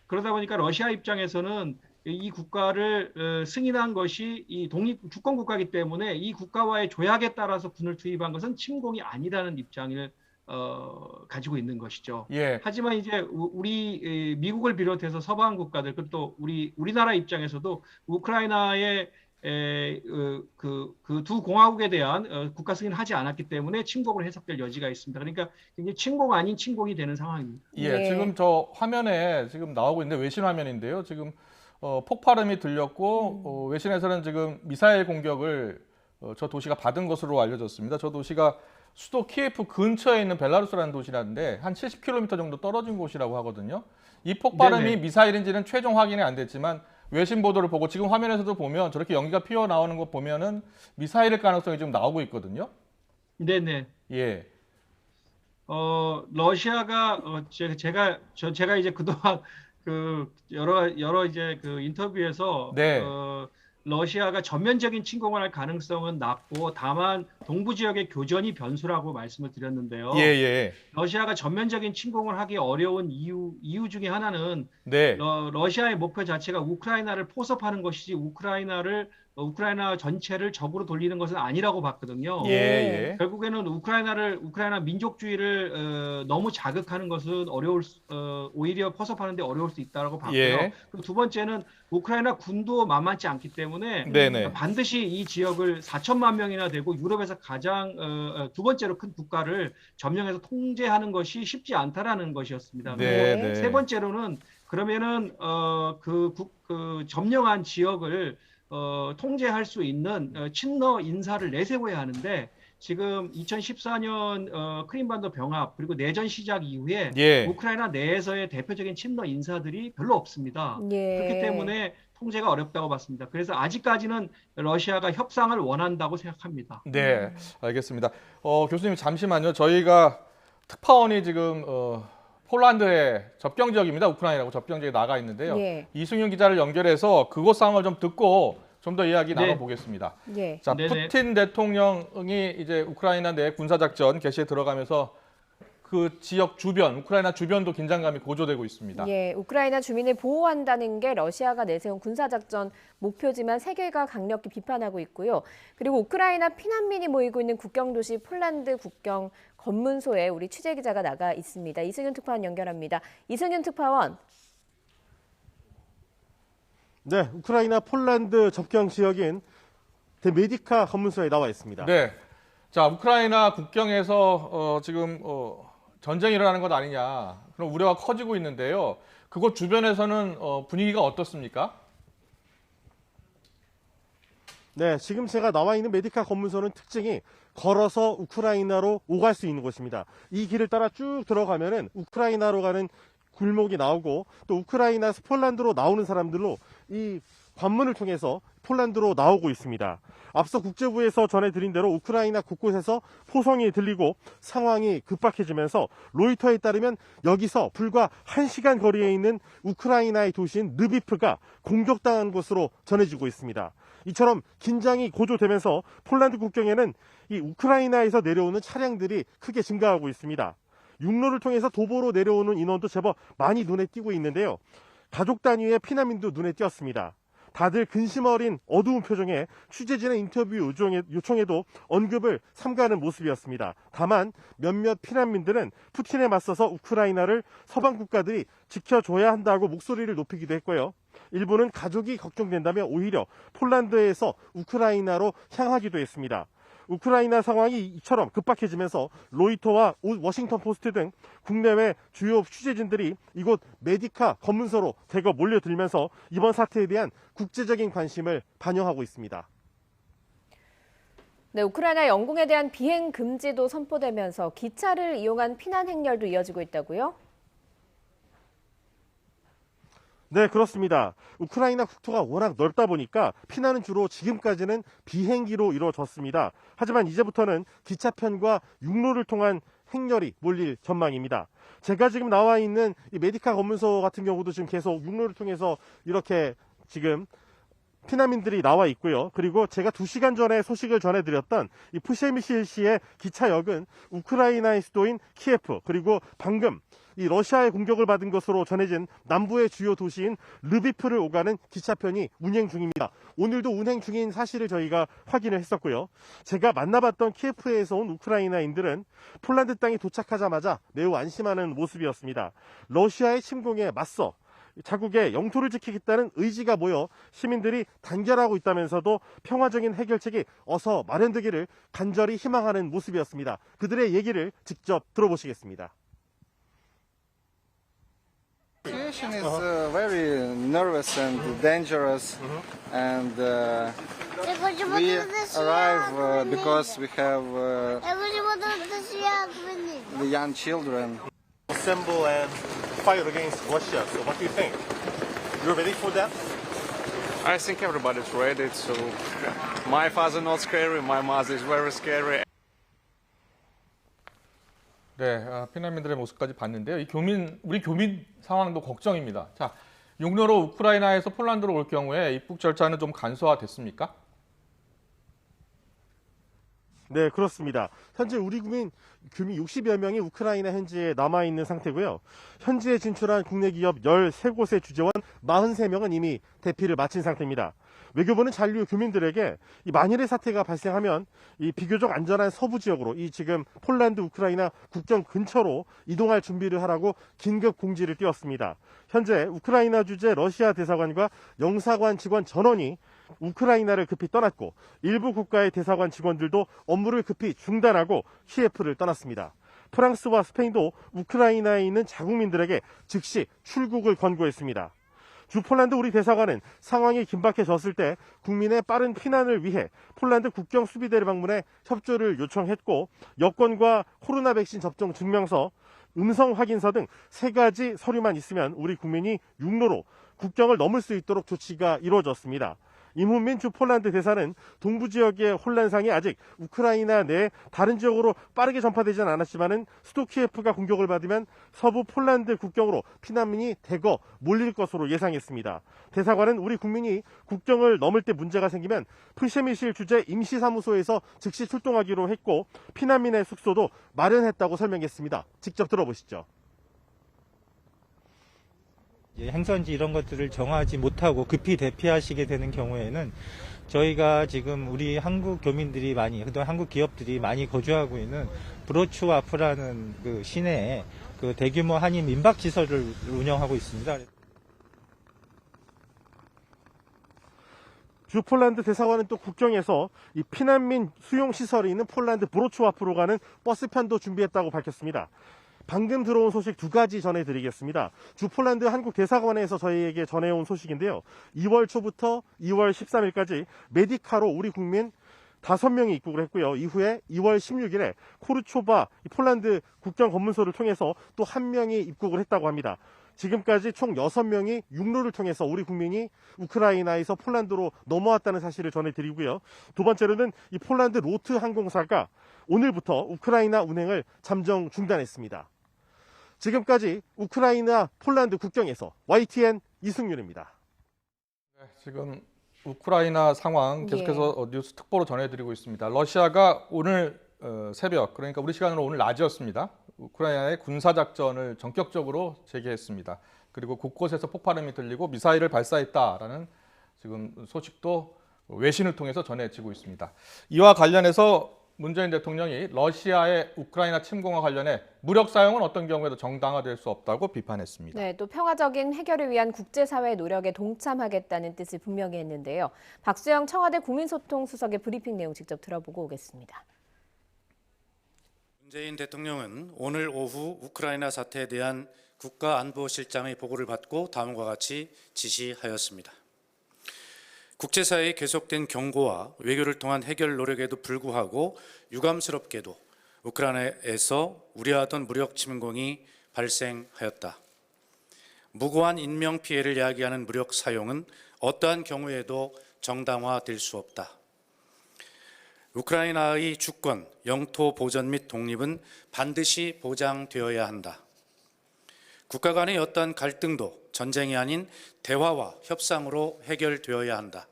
러시아 입장에서는 이 국가를 승인한 것이 이 주권 국가이기 때문에 이 국가와의 조약에 따라서 군을 투입한 것은 침공이 아니라는 입장을 가지고 있는 것이죠. 하지만 이제 우리 미국을 비롯해서 서방 국가들 그리고 또 우리나라 입장에서도 우크라이나의 그 두 공화국에 대한 국가 승인을 하지 않았기 때문에 침공을 해석될 여지가 있습니다. 그러니까 굉장히 침공 아닌 침공이 되는 상황입니다. 지금 저 화면에 지금 나오고 있는데 외신 화면인데요. 지금 폭발음이 들렸고 외신에서는 지금 미사일 공격을 저 도시가 받은 것으로 알려졌습니다. 저 도시가 수도 키예프 근처에 있는 벨라루스라는 도시라는데 한 70km 정도 떨어진 곳이라고 하거든요. 이 폭발음이 미사일인지는 최종 확인이 안 됐지만 외신 보도를 보고 지금 화면에서도 보면 저렇게 연기가 피어 나오는 거 보면은 미사일일 가능성이 좀 나오고 있거든요. 네네. 예. 러시아가 제가 이제 그동안 그 여러 이제 그 인터뷰에서 네. 러시아가 전면적인 침공을 할 가능성은 낮고 다만 동부 지역의 교전이 변수라고 말씀을 드렸는데요. 예, 예. 러시아가 전면적인 침공을 하기 어려운 이유 중에 하나는 네. 러시아의 목표 자체가 우크라이나를 포섭하는 것이지 우크라이나 전체를 적으로 돌리는 것은 아니라고 봤거든요. 예, 예. 결국에는 우크라이나 민족주의를 너무 자극하는 것은 오히려 포섭하는데 어려울 수 있다고 봤고요. 예. 그리고 두 번째는 우크라이나 군도 만만치 않기 때문에 네네. 반드시 이 지역을 4천만 명이나 되고 유럽에서 가장 두 번째로 큰 국가를 점령해서 통제하는 것이 쉽지 않다라는 것이었습니다. 네, 그리고 네. 세 번째로는 그러면은 그 점령한 지역을 통제할 수 있는 친러 인사를 내세워야 하는데 지금 2014년 크림반도 병합 그리고 내전 시작 이후에 예. 우크라이나 내에서의 대표적인 친러 인사들이 별로 없습니다. 예. 그렇기 때문에 통제가 어렵다고 봤습니다. 그래서 아직까지는 러시아가 협상을 원한다고 생각합니다. 네, 알겠습니다. 교수님 잠시만요. 저희가 특파원이 지금 폴란드의 접경 지역입니다. 우크라이나하고 접경 지역에 나가 있는데요. 예. 이승윤 기자를 연결해서 그곳 상황을 좀 듣고 좀 더 이야기 네. 나눠보겠습니다. 예. 자, 네네. 푸틴 대통령이 이제 우크라이나 내 군사작전 개시에 들어가면서 그 지역 주변, 우크라이나 주변도 긴장감이 고조되고 있습니다. 예, 우크라이나 주민을 보호한다는 게 러시아가 내세운 군사작전 목표지만 세계가 강력히 비판하고 있고요. 그리고 우크라이나 피난민이 모이고 있는 국경도시 폴란드 국경 검문소에 우리 취재기자가 나가 있습니다. 이승윤 특파원 연결합니다. 이승윤 특파원. 네, 우크라이나 폴란드 접경 지역인 데메디카 검문소에 나와 있습니다. 네. 자, 우크라이나 국경에서 지금 전쟁이 일어나는 것 아니냐 그런 우려가 커지고 있는데요. 그곳 주변에서는 분위기가 어떻습니까? 네, 지금 제가 나와 있는 메디카 검문소는 특징이 걸어서 우크라이나로 오갈 수 있는 곳입니다. 이 길을 따라 쭉 들어가면은 우크라이나로 가는 굴목이 나오고 또 우크라이나에서 폴란드로 나오는 사람들로 이 관문을 통해서 폴란드로 나오고 있습니다. 앞서 국제부에서 전해드린 대로 우크라이나 곳곳에서 포성이 들리고 상황이 급박해지면서 로이터에 따르면 여기서 불과 1시간 거리에 있는 우크라이나의 도시인 르비프가 공격당한 것으로 전해지고 있습니다. 이처럼 긴장이 고조되면서 폴란드 국경에는 이 우크라이나에서 내려오는 차량들이 크게 증가하고 있습니다. 육로를 통해서 도보로 내려오는 인원도 제법 많이 눈에 띄고 있는데요. 가족 단위의 피난민도 눈에 띄었습니다. 다들 근심 어린 어두운 표정에 취재진의 인터뷰 요청에도 언급을 삼가는 모습이었습니다. 다만 몇몇 피난민들은 푸틴에 맞서서 우크라이나를 서방 국가들이 지켜줘야 한다고 목소리를 높이기도 했고요. 일부는 가족이 걱정된다며 오히려 폴란드에서 우크라이나로 향하기도 했습니다. 우크라이나 상황이 이처럼 급박해지면서 로이터와 워싱턴 포스트 등 국내외 주요 취재진들이 이곳 메디카 검문소로 대거 몰려들면서 이번 사태에 대한 국제적인 관심을 반영하고 있습니다. 네, 우크라이나 영공에 대한 비행 금지도 선포되면서 기차를 이용한 피난 행렬도 이어지고 있다고요? 네, 그렇습니다. 우크라이나 국토가 워낙 넓다 보니까 피난은 주로 지금까지는 비행기로 이루어졌습니다. 하지만 이제부터는 기차편과 육로를 통한 행렬이 몰릴 전망입니다. 제가 지금 나와 있는 이 메디카 검문소 같은 경우도 지금 계속 육로를 통해서 이렇게 지금 피난민들이 나와 있고요. 그리고 제가 2시간 전에 소식을 전해드렸던 이 푸셰미실시의 기차역은 우크라이나의 수도인 키예프 그리고 방금 이 러시아의 공격을 받은 것으로 전해진 남부의 주요 도시인 르비프를 오가는 기차편이 운행 중입니다. 오늘도 운행 중인 사실을 저희가 확인을 했었고요. 제가 만나봤던 키예프에서 온 우크라이나인들은 폴란드 땅에 도착하자마자 매우 안심하는 모습이었습니다. 러시아의 침공에 맞서 자국의 영토를 지키겠다는 의지가 모여 시민들이 단결하고 있다면서도 평화적인 해결책이 어서 마련되기를 간절히 희망하는 모습이었습니다. 그들의 얘기를 직접 들어보시겠습니다. The situation is very nervous and dangerous, and we arrive because we have the young children. Assemble and fight against Russia. So what do you think? You're ready for that? I think everybody's ready. So my father not scary, my mother is very scary. 네, 피난민들의 모습까지 봤는데요. 우리 교민 상황도 걱정입니다. 자, 육로로 우크라이나에서 폴란드로 올 경우에 입국 절차는 좀 간소화됐습니까? 네, 그렇습니다. 현재 우리 교민 60여 명이 우크라이나 현지에 남아있는 상태고요. 현지에 진출한 국내 기업 13곳의 주재원 43명은 이미 대피를 마친 상태입니다. 외교부는 잔류 교민들에게 이 만일의 사태가 발생하면 이 비교적 안전한 서부 지역으로 이 지금 폴란드 우크라이나 국경 근처로 이동할 준비를 하라고 긴급 공지를 띄웠습니다. 현재 우크라이나 주재 러시아 대사관과 영사관 직원 전원이 우크라이나를 급히 떠났고 일부 국가의 대사관 직원들도 업무를 급히 중단하고 키예프를 떠났습니다. 프랑스와 스페인도 우크라이나에 있는 자국민들에게 즉시 출국을 권고했습니다. 주 폴란드 우리 대사관은 상황이 긴박해졌을 때 국민의 빠른 피난을 위해 폴란드 국경 수비대를 방문해 협조를 요청했고 여권과 코로나 백신 접종 증명서, 음성 확인서 등 3가지 서류만 있으면 우리 국민이 육로로 국경을 넘을 수 있도록 조치가 이루어졌습니다. 임훈민 주 폴란드 대사는 동부 지역의 혼란상이 아직 우크라이나 내 다른 지역으로 빠르게 전파되지는 않았지만은 수도 키예프가 공격을 받으면 서부 폴란드 국경으로 피난민이 대거 몰릴 것으로 예상했습니다. 대사관은 우리 국민이 국경을 넘을 때 문제가 생기면 프셰미실 주재 임시사무소에서 즉시 출동하기로 했고 피난민의 숙소도 마련했다고 설명했습니다. 직접 들어보시죠. 행선지 이런 것들을 정하지 못하고 급히 대피하시게 되는 경우에는 저희가 지금 우리 한국 교민들이 그동안 한국 기업들이 많이 거주하고 있는 브로츠와프라는 그 시내에 그 대규모 한인 민박 시설을 운영하고 있습니다. 주 폴란드 대사관은 또 국경에서 이 피난민 수용 시설이 있는 폴란드 브로츠와프로 가는 버스편도 준비했다고 밝혔습니다. 방금 들어온 소식 2가지 전해드리겠습니다. 주 폴란드 한국 대사관에서 저희에게 전해온 소식인데요. 2월 초부터 2월 13일까지 메디카로 우리 국민 5명이 입국을 했고요. 이후에 2월 16일에 코르초바 폴란드 국경 검문소를 통해서 또 1명이 입국을 했다고 합니다. 지금까지 총 6명이 육로를 통해서 우리 국민이 우크라이나에서 폴란드로 넘어왔다는 사실을 전해드리고요. 두 번째로는 이 폴란드 로트 항공사가 오늘부터 우크라이나 운행을 잠정 중단했습니다. 지금까지 우크라이나 폴란드 국경에서 YTN 이승윤입니다. 네, 지금 우크라이나 상황 계속해서 뉴스 특보로 전해드리고 있습니다. 러시아가 오늘 새벽, 그러니까 우리 시간으로 오늘 낮이었습니다. 우크라이나의 군사작전을 전격적으로 재개했습니다. 그리고 곳곳에서 폭발음이 들리고 미사일을 발사했다라는 지금 소식도 외신을 통해서 전해지고 있습니다. 이와 관련해서 문재인 대통령이 러시아의 우크라이나 침공과 관련해 무력 사용은 어떤 경우에도 정당화될 수 없다고 비판했습니다. 네, 또 평화적인 해결을 위한 국제사회의 노력에 동참하겠다는 뜻을 분명히 했는데요. 박수영 청와대 국민소통수석의 브리핑 내용 직접 들어보고 오겠습니다. 문재인 대통령은 오늘 오후 우크라이나 사태에 대한 국가안보실장의 보고를 받고 다음과 같이 지시하였습니다. 국제사회의 계속된 경고와 외교를 통한 해결 노력에도 불구하고 유감스럽게도 우크라이나에서 우려하던 무력 침공이 발생하였다. 무고한 인명피해를 야기하는 무력 사용은 어떠한 경우에도 정당화될 수 없다. 우크라이나의 주권, 영토 보전 및 독립은 반드시 보장되어야 한다. 국가 간의 어떠한 갈등도 전쟁이 아닌 대화와 협상으로 해결되어야 한다.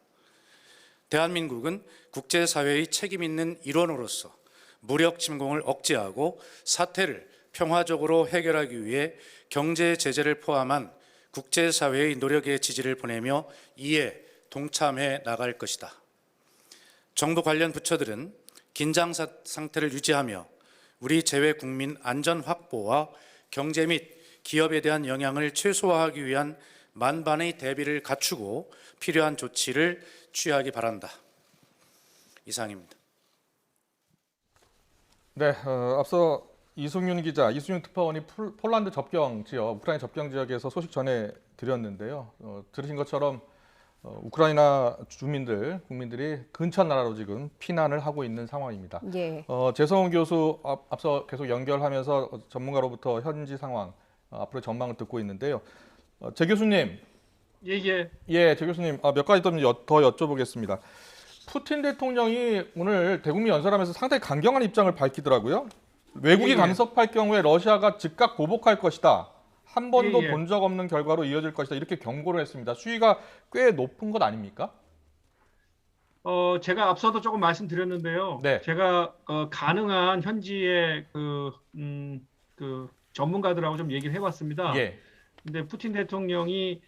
대한민국은 국제사회의 책임 있는 일원으로서 무력 침공을 억제하고 사태를 평화적으로 해결하기 위해 경제 제재를 포함한 국제사회의 노력에 지지를 보내며 이에 동참해 나갈 것이다. 정부 관련 부처들은 긴장 상태를 유지하며 우리 재외 국민 안전 확보와 경제 및 기업에 대한 영향을 최소화하기 위한 만반의 대비를 갖추고 필요한 조치를 취하기 바란다. 이상입니다. 네, 앞서 이승윤 특파원이 폴란드 접경 지역, 우크라이나 접경 지역에서 소식 전해드렸는데요. 들으신 것처럼 우크라이나 국민들이 근처 나라로 지금 피난을 하고 있는 상황입니다. 재성훈 교수 앞서 계속 연결하면서 전문가로부터 현지 상황, 앞으로 전망을 듣고 있는데요. 재 교수님, 예, 조 교수님 몇 가지 더 여쭤보겠습니다. 푸틴 대통령이 오늘 대국민 연설하면서 상당히 강경한 입장을 밝히더라고요. 외국이 간섭할 경우에 러시아가 즉각 보복할 것이다. 한 번도 본 적 없는 결과로 이어질 것이다. 이렇게 경고를 했습니다. 수위가 꽤 높은 것 아닙니까? 제가 앞서도 조금 말씀드렸는데요. 네. 제가 가능한 현지의 그 전문가들하고 좀 얘기를 해봤습니다. 예. 근데 푸틴 대통령이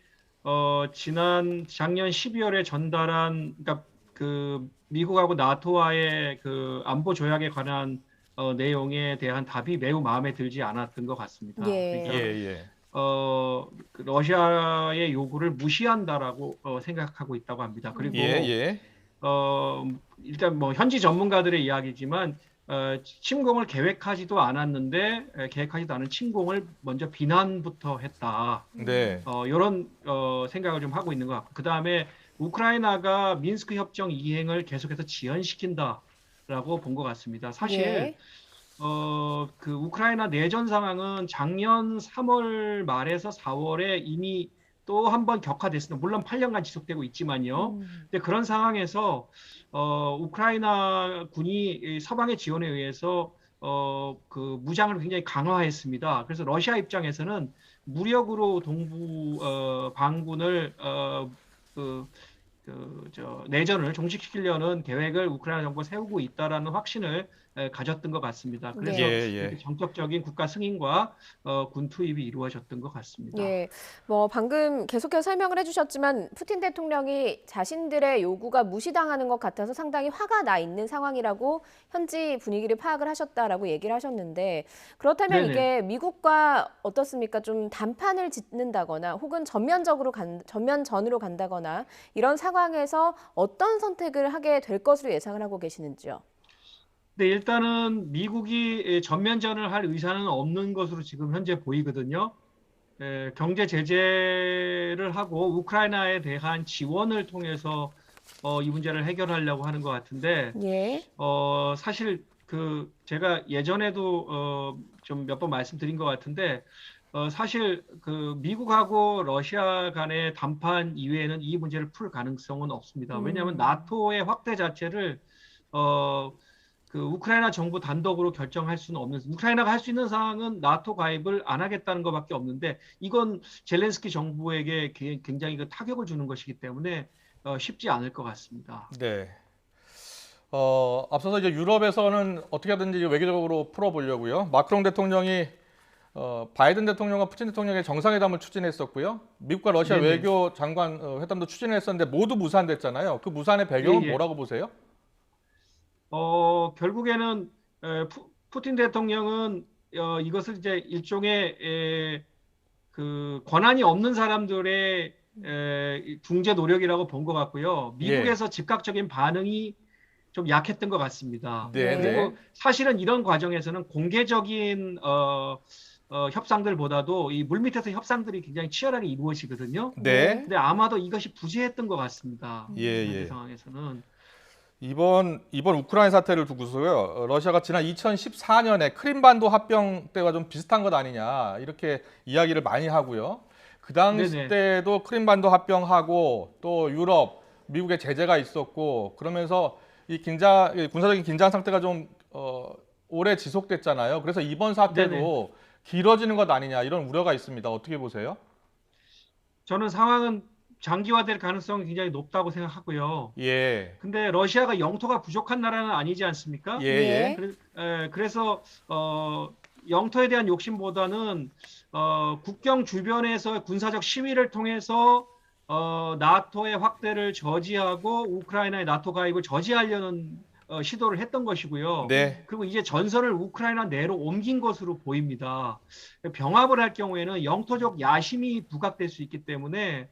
작년 12월에 전달한, 그러니까 그 미국하고 나토와의 그 안보 조약에 관한 내용에 대한 답이 매우 마음에 들지 않았던 것 같습니다. 그러니까 그 러시아의 요구를 무시한다라고 생각하고 있다고 합니다. 그리고 일단 뭐 현지 전문가들의 이야기지만 침공을 계획하지도 않았는데 계획하지도 않은 침공을 먼저 비난부터 했다. 네. 이런 생각을 좀 하고 있는 것 같고, 그 다음에 우크라이나가 민스크 협정 이행을 계속해서 지연시킨다라고 본 것 같습니다. 사실 그 우크라이나 내전 상황은 작년 3월 말에서 4월에 이미 또 한 번 격화됐습니다. 물론 8년간 지속되고 있지만요. 근데 그런 상황에서 우크라이나 군이 서방의 지원에 의해서 그 무장을 굉장히 강화했습니다. 그래서 러시아 입장에서는 무력으로 동부 반군을 내전을 종식시키려는 계획을 우크라이나 정부가 세우고 있다라는 확신을 가졌던 것 같습니다. 그래서 이렇게 전격적인 국가 승인과 군 투입이 이루어졌던 것 같습니다. 예, 뭐 방금 계속해서 설명을 해주셨지만 푸틴 대통령이 자신들의 요구가 무시당하는 것 같아서 상당히 화가 나 있는 상황이라고 현지 분위기를 파악을 하셨다라고 얘기를 하셨는데, 그렇다면 네네. 이게 미국과 어떻습니까? 좀 단판을 짓는다거나 혹은 전면전으로 간다거나 이런 상황에서 어떤 선택을 하게 될 것으로 예상을 하고 계시는지요? 네, 일단은 미국이 전면전을 할 의사는 없는 것으로 지금 현재 보이거든요. 경제 제재를 하고 우크라이나에 대한 지원을 통해서 이 문제를 해결하려고 하는 것 같은데, 사실 그 제가 예전에도 좀 몇 번 말씀드린 것 같은데, 사실 그 미국하고 러시아 간의 담판 이외에는 이 문제를 풀 가능성은 없습니다. 왜냐하면 나토의 확대 자체를 그 우크라이나 정부 단독으로 결정할 수는 없는, 우크라이나가 할 수 있는 상황은 나토 가입을 안 하겠다는 것밖에 없는데, 이건 젤렌스키 정부에게 굉장히 그 타격을 주는 것이기 때문에 쉽지 않을 것 같습니다. 네. 앞서서 이제 유럽에서는 어떻게 하든지 외교적으로 풀어보려고요. 마크롱 대통령이 바이든 대통령과 푸틴 대통령의 정상회담을 추진했었고요. 미국과 러시아 외교 장관 회담도 추진했었는데 모두 무산됐잖아요. 그 무산의 배경은 뭐라고 보세요? 결국에는 푸틴 대통령은 이것을 이제 일종의 그 권한이 없는 사람들의 중재 노력이라고 본 것 같고요. 미국에서 즉각적인 반응이 좀 약했던 것 같습니다. 그리고 사실은 이런 과정에서는 공개적인 협상들보다도 이 물밑에서 협상들이 굉장히 치열하게 이루어지거든요. 근데 아마도 이것이 부재했던 것 같습니다. 현재 상황에서는. 이번 우크라이나 사태를 두고서요, 러시아가 지난 2014년에 크림반도 합병 때와 좀 비슷한 것 아니냐 이렇게 이야기를 많이 하고요. 그 당시 때도 크림반도 합병하고 또 유럽, 미국의 제재가 있었고, 그러면서 이 군사적인 긴장 상태가 좀 오래 지속됐잖아요. 그래서 이번 사태도 길어지는 것 아니냐 이런 우려가 있습니다. 어떻게 보세요? 저는 상황은 장기화될 가능성이 굉장히 높다고 생각하고요. 근데 러시아가 영토가 부족한 나라는 아니지 않습니까? 그래서 영토에 대한 욕심보다는 국경 주변에서 군사적 시위를 통해서 나토의 확대를 저지하고 우크라이나의 나토 가입을 저지하려는 시도를 했던 것이고요. 그리고 이제 전선을 우크라이나 내로 옮긴 것으로 보입니다. 병합을 할 경우에는 영토적 야심이 부각될 수 있기 때문에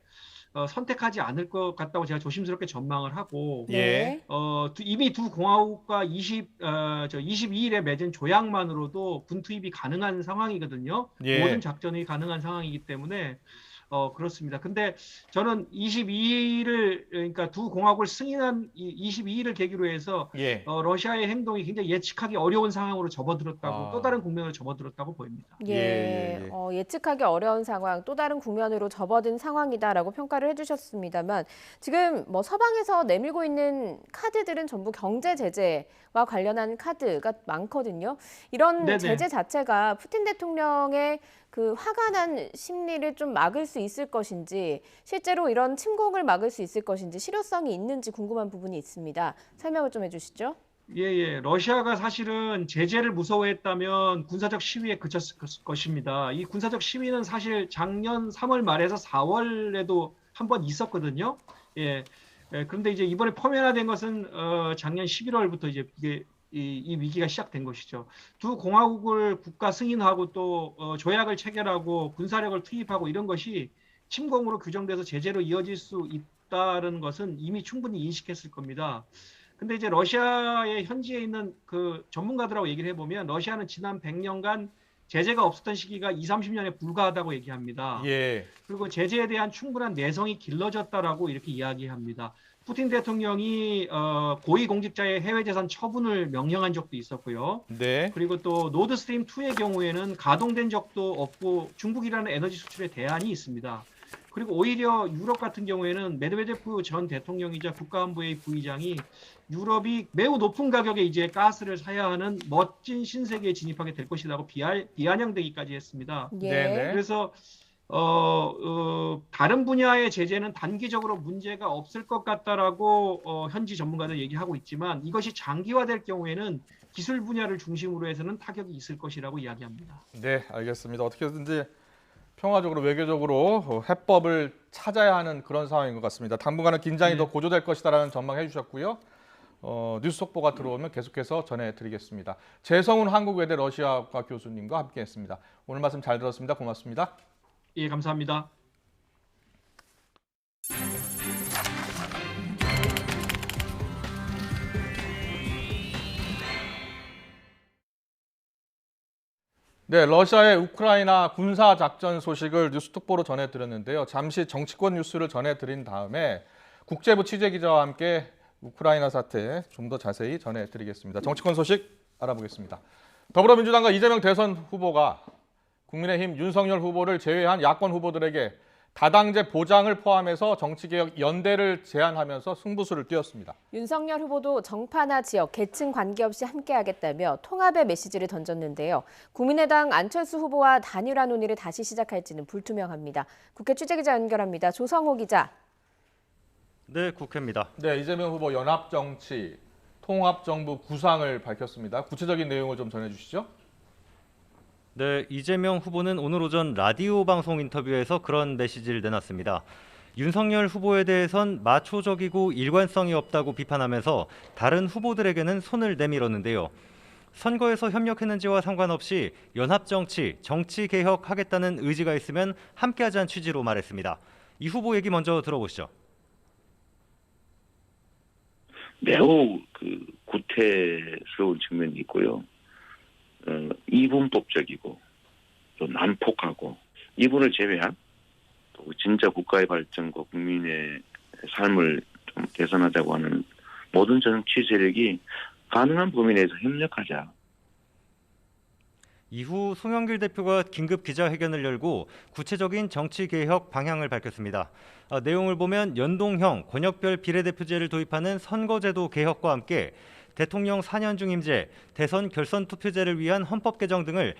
선택하지 않을 것 같다고 제가 조심스럽게 전망을 하고, 이미 두 공화국과 22일에 맺은 조약만으로도 군 투입이 가능한 상황이거든요. 모든 작전이 가능한 상황이기 때문에 그렇습니다. 근데 저는 22일을 그러니까 두 공화국을 승인한 22일을 계기로 해서 예. 러시아의 행동이 굉장히 예측하기 어려운 상황으로 접어들었다고 또 다른 국면으로 접어들었다고 보입니다. 예, 예측하기 어려운 상황, 또 다른 국면으로 접어든 상황이다라고 평가를 해주셨습니다만 지금 뭐 서방에서 내밀고 있는 카드들은 전부 경제 제재와 관련한 카드가 많거든요. 이런 네네. 제재 자체가 푸틴 대통령의 그 화가 난 심리를 좀 막을 수 있을 것인지, 실제로 이런 침공을 막을 수 있을 것인지 실효성이 있는지 궁금한 부분이 있습니다. 설명을 좀 해주시죠. 예. 러시아가 사실은 제재를 무서워했다면 군사적 시위에 그쳤을 것입니다. 이 군사적 시위는 사실 작년 3월 말에서 4월에도 한 번 있었거든요. 그런데 이제 이번에 포면화된 것은 작년 11월부터 이제 이 위기가 시작된 것이죠. 두 공화국을 국가 승인하고 또 조약을 체결하고 군사력을 투입하고 이런 것이 침공으로 규정돼서 제재로 이어질 수 있다는 것은 이미 충분히 인식했을 겁니다. 근데 이제 러시아의 현지에 있는 그 전문가들하고 얘기를 해보면 러시아는 지난 100년간 제재가 없었던 시기가 20-30년에 불과하다고 얘기합니다. 예. 그리고 제재에 대한 충분한 내성이 길러졌다라고 이렇게 이야기합니다. 푸틴 대통령이 고위공직자의 해외재산 처분을 명령한 적도 있었고요. 네. 그리고 또 노드스트림 2의 경우에는 가동된 적도 없고 중국이라는 에너지 수출에 대안이 있습니다. 그리고 오히려 유럽 같은 경우에는 메드베데프 전 대통령이자 국가안보회 부의장이 유럽이 매우 높은 가격에 이제 가스를 사야 하는 멋진 신세계에 진입하게 될 것이라고 비아냥대기까지 했습니다. 네네. 그래서 다른 분야의 제재는 단기적으로 문제가 없을 것 같다라고 현지 전문가들 얘기하고 있지만 이것이 장기화될 경우에는 기술 분야를 중심으로 해서는 타격이 있을 것이라고 이야기합니다. 네, 알겠습니다. 어떻게든지 평화적으로 외교적으로 해법을 찾아야 하는 그런 상황인 것 같습니다. 당분간은 긴장이 더 고조될 것이다라는 전망해 주셨고요. 뉴스 속보가 들어오면 계속해서 전해드리겠습니다. 재성훈 한국외대 러시아과 교수님과 함께했습니다. 오늘 말씀 잘 들었습니다. 고맙습니다. 예, 감사합니다. 네, 러시아의 우크라이나 군사 작전 소식을 뉴스특보로 전해드렸는데요. 잠시 정치권 뉴스를 전해드린 다음에 국제부 취재기자와 함께 우크라이나 사태 좀 더 자세히 전해드리겠습니다. 정치권 소식 알아보겠습니다. 더불어민주당과 이재명 대선 후보가 국민의힘 윤석열 후보를 제외한 야권 후보들에게 다당제 보장을 포함해서 정치개혁 연대를 제안하면서 승부수를 띄웠습니다. 윤석열 후보도 정파나 지역, 계층 관계없이 함께하겠다며 통합의 메시지를 던졌는데요. 국민의당 안철수 후보와 단일화 논의를 다시 시작할지는 불투명합니다. 국회 취재기자 연결합니다. 조성호 기자. 네, 국회입니다. 네, 이재명 후보 연합정치, 통합정부 구상을 밝혔습니다. 구체적인 내용을 좀 전해주시죠. 네, 이재명 후보는 오늘 오전 라디오 방송 인터뷰에서 그런 메시지를 내놨습니다. 윤석열 후보에 대해선 마초적이고 일관성이 없다고 비판하면서 다른 후보들에게는 손을 내밀었는데요. 선거에서 협력했는지와 상관없이 연합정치, 정치개혁하겠다는 의지가 있으면 함께하자는 취지로 말했습니다. 이 후보 얘기 먼저 들어보시죠. 매우 구태스러운 측면이 있고요. 이분법적이고 또 난폭하고 이분을 제외한 또 진짜 국가의 발전과 국민의 삶을 좀 개선하자고 하는 모든 정치 세력이 가능한 범위 내에서 협력하자. 이후 송영길 대표가 긴급 기자회견을 열고 구체적인 정치개혁 방향을 밝혔습니다. 내용을 보면 연동형 권역별 비례대표제를 도입하는 선거제도 개혁과 함께 대통령 4년 중임제, 대선 결선 투표제를 위한 헌법 개정 등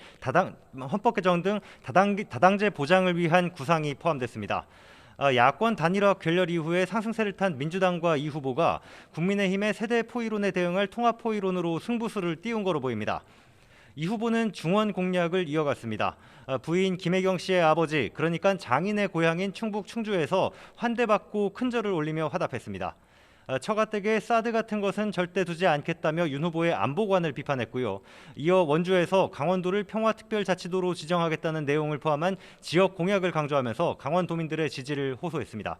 다당제 보장을 위한 구상이 포함됐습니다. 야권 단일화 결렬 이후에 상승세를 탄 민주당과 이 후보가 국민의힘의 세대 포위론에 대응할 통합 포위론으로 승부수를 띄운 거로 보입니다. 이 후보는 중원 공략을 이어갔습니다. 부인 김혜경 씨의 아버지, 그러니까 장인의 고향인 충북 충주에서 환대받고 큰절을 올리며 화답했습니다. 처가댁에 사드 같은 것은 절대 두지 않겠다며 윤 후보의 안보관을 비판했고요. 이어 원주에서 강원도를 평화특별자치도로 지정하겠다는 내용을 포함한 지역 공약을 강조하면서 강원도민들의 지지를 호소했습니다.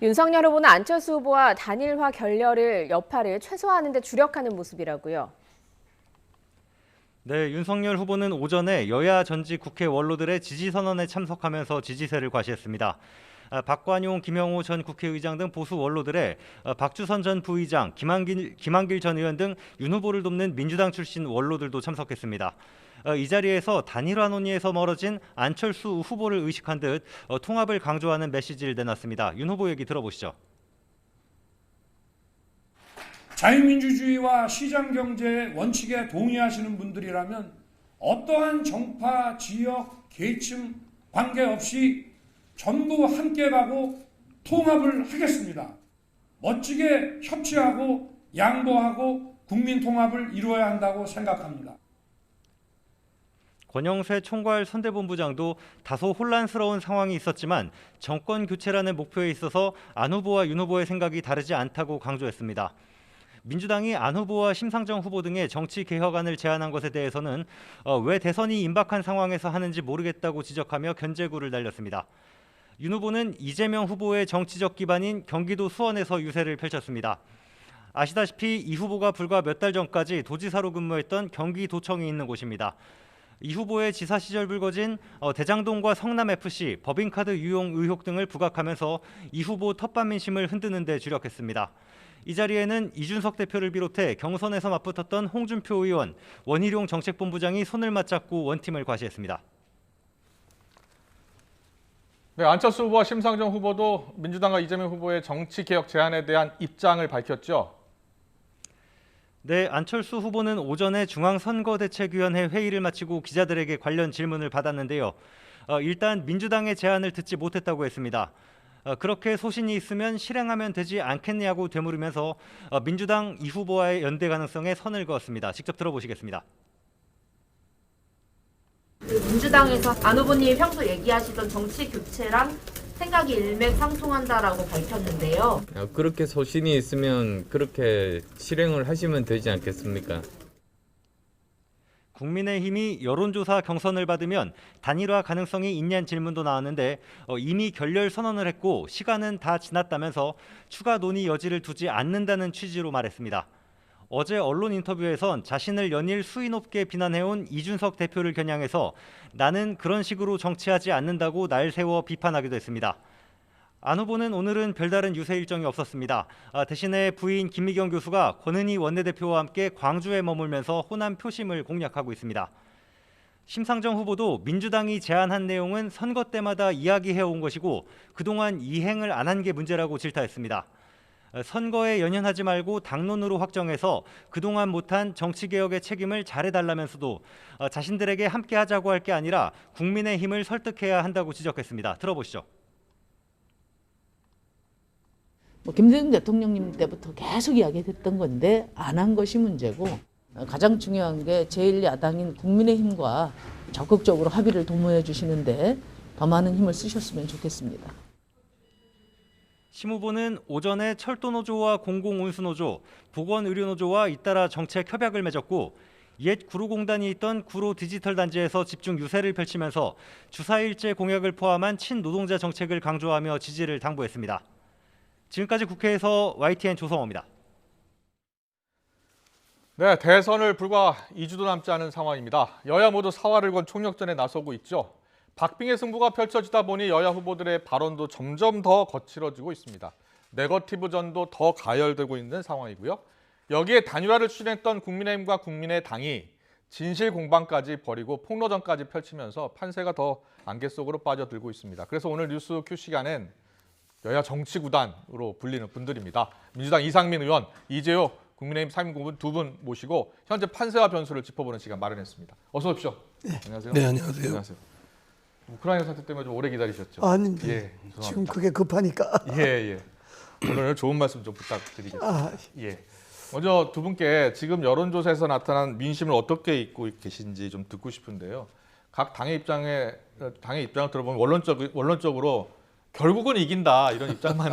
윤석열 후보는 안철수 후보와 단일화 결렬을 여파를 최소화하는 데 주력하는 모습이라고요. 네, 윤석열 후보는 오전에 여야 전직 국회 원로들의 지지 선언에 참석하면서 지지세를 과시했습니다. 박관용, 김영호 전 국회의장 등 보수 원로들의 박주선 전 부의장, 김한길 전 의원 등 윤 후보를 돕는 민주당 출신 원로들도 참석했습니다. 이 자리에서 단일화 논의에서 멀어진 안철수 후보를 의식한 듯 통합을 강조하는 메시지를 내놨습니다. 윤 후보 얘기 들어보시죠. 자유민주주의와 시장경제의 원칙에 동의하시는 분들이라면 어떠한 정파, 지역, 계층 관계없이 전부 함께 가고 통합을 하겠습니다. 멋지게 협치하고 양보하고 국민 통합을 이루어야 한다고 생각합니다. 권영세 총괄 선대본부장도 다소 혼란스러운 상황이 있었지만 정권 교체라는 목표에 있어서 안 후보와 윤 후보의 생각이 다르지 않다고 강조했습니다. 민주당이 안 후보와 심상정 후보 등의 정치 개혁안을 제안한 것에 대해서는 왜 대선이 임박한 상황에서 하는지 모르겠다고 지적하며 견제구를 날렸습니다. 윤 후보는 이재명 후보의 정치적 기반인 경기도 수원에서 유세를 펼쳤습니다. 아시다시피 이 후보가 불과 몇 달 전까지 도지사로 근무했던 경기도청이 있는 곳입니다. 이 후보의 지사 시절 불거진 대장동과 성남FC, 법인카드 유용 의혹 등을 부각하면서 이 후보 텃밭 민심을 흔드는 데 주력했습니다. 이 자리에는 이준석 대표를 비롯해 경선에서 맞붙었던 홍준표 의원, 원희룡 정책본부장이 손을 맞잡고 원팀을 과시했습니다. 네, 안철수 후보와 심상정 후보도 민주당과 이재명 후보의 정치개혁 제안에 대한 입장을 밝혔죠. 네, 안철수 후보는 오전에 중앙선거대책위원회 회의를 마치고 기자들에게 관련 질문을 받았는데요. 일단 민주당의 제안을 듣지 못했다고 했습니다. 그렇게 소신이 있으면 실행하면 되지 않겠냐고 되물으면서 민주당 이 후보와의 연대 가능성에 선을 그었습니다. 직접 들어보시겠습니다. 민주당에서 안 후보님이 평소 얘기하시던 정치 교체랑 생각이 일맥상통한다라고 밝혔는데요. 그렇게 소신이 있으면 그렇게 실행을 하시면 되지 않겠습니까? 국민의힘이 여론조사 경선을 받으면 단일화 가능성이 있냐는 질문도 나왔는데 이미 결렬 선언을 했고 시간은 다 지났다면서 추가 논의 여지를 두지 않는다는 취지로 말했습니다. 어제 언론 인터뷰에선 자신을 연일 수위 높게 비난해온 이준석 대표를 겨냥해서 나는 그런 식으로 정치하지 않는다고 날 세워 비판하기도 했습니다. 안 후보는 오늘은 별다른 유세 일정이 없었습니다. 대신에 부인 김미경 교수가 권은희 원내대표와 함께 광주에 머물면서 호남 표심을 공략하고 있습니다. 심상정 후보도 민주당이 제안한 내용은 선거 때마다 이야기해온 것이고 그동안 이행을 안 한 게 문제라고 질타했습니다. 선거에 연연하지 말고 당론으로 확정해서 그동안 못한 정치개혁의 책임을 잘해달라면서도 자신들에게 함께하자고 할 게 아니라 국민의힘을 설득해야 한다고 지적했습니다. 들어보시죠. 김대중 대통령님 때부터 계속 이야기했던 건데 안 한 것이 문제고 가장 중요한 게 제1야당인 국민의힘과 적극적으로 합의를 도모해 주시는데 더 많은 힘을 쓰셨으면 좋겠습니다. 심 후보는 오전에 철도노조와 공공운수노조, 보건의료노조와 잇따라 정책 협약을 맺었고 옛 구로공단이 있던 구로 디지털 단지에서 집중 유세를 펼치면서 주사일제 공약을 포함한 친노동자 정책을 강조하며 지지를 당부했습니다. 지금까지 국회에서 YTN 조성호입니다. 네, 대선을 불과 2주도 남지 않은 상황입니다. 여야 모두 사활을 건 총력전에 나서고 있죠. 박빙의 승부가 펼쳐지다 보니 여야 후보들의 발언도 점점 더 거칠어지고 있습니다. 네거티브전도 더 가열되고 있는 상황이고요. 여기에 단일화를 추진했던 국민의힘과 국민의당이 진실 공방까지 벌이고 폭로전까지 펼치면서 판세가 더 안개 속으로 빠져들고 있습니다. 그래서 오늘 뉴스 Q 시간엔 여야 정치구단으로 불리는 분들입니다. 민주당 이상민 의원, 이재호 국민의힘 상임고문 두 분 모시고 현재 판세와 변수를 짚어보는 시간 마련했습니다. 어서 오십시오. 네. 안녕하세요. 네, 안녕하세요. 안녕하세요. 우크라이나 사태 때문에 좀 오래 기다리셨죠? 아닙니다. 예, 지금 그게 급하니까. 예. 오늘 좋은 말씀 좀 부탁드리겠습니다. 예. 먼저 두 분께 지금 여론조사에서 나타난 민심을 어떻게 읽고 계신지 좀 듣고 싶은데요. 각 당의 입장을 들어보면 원론적으로 결국은 이긴다 이런 입장만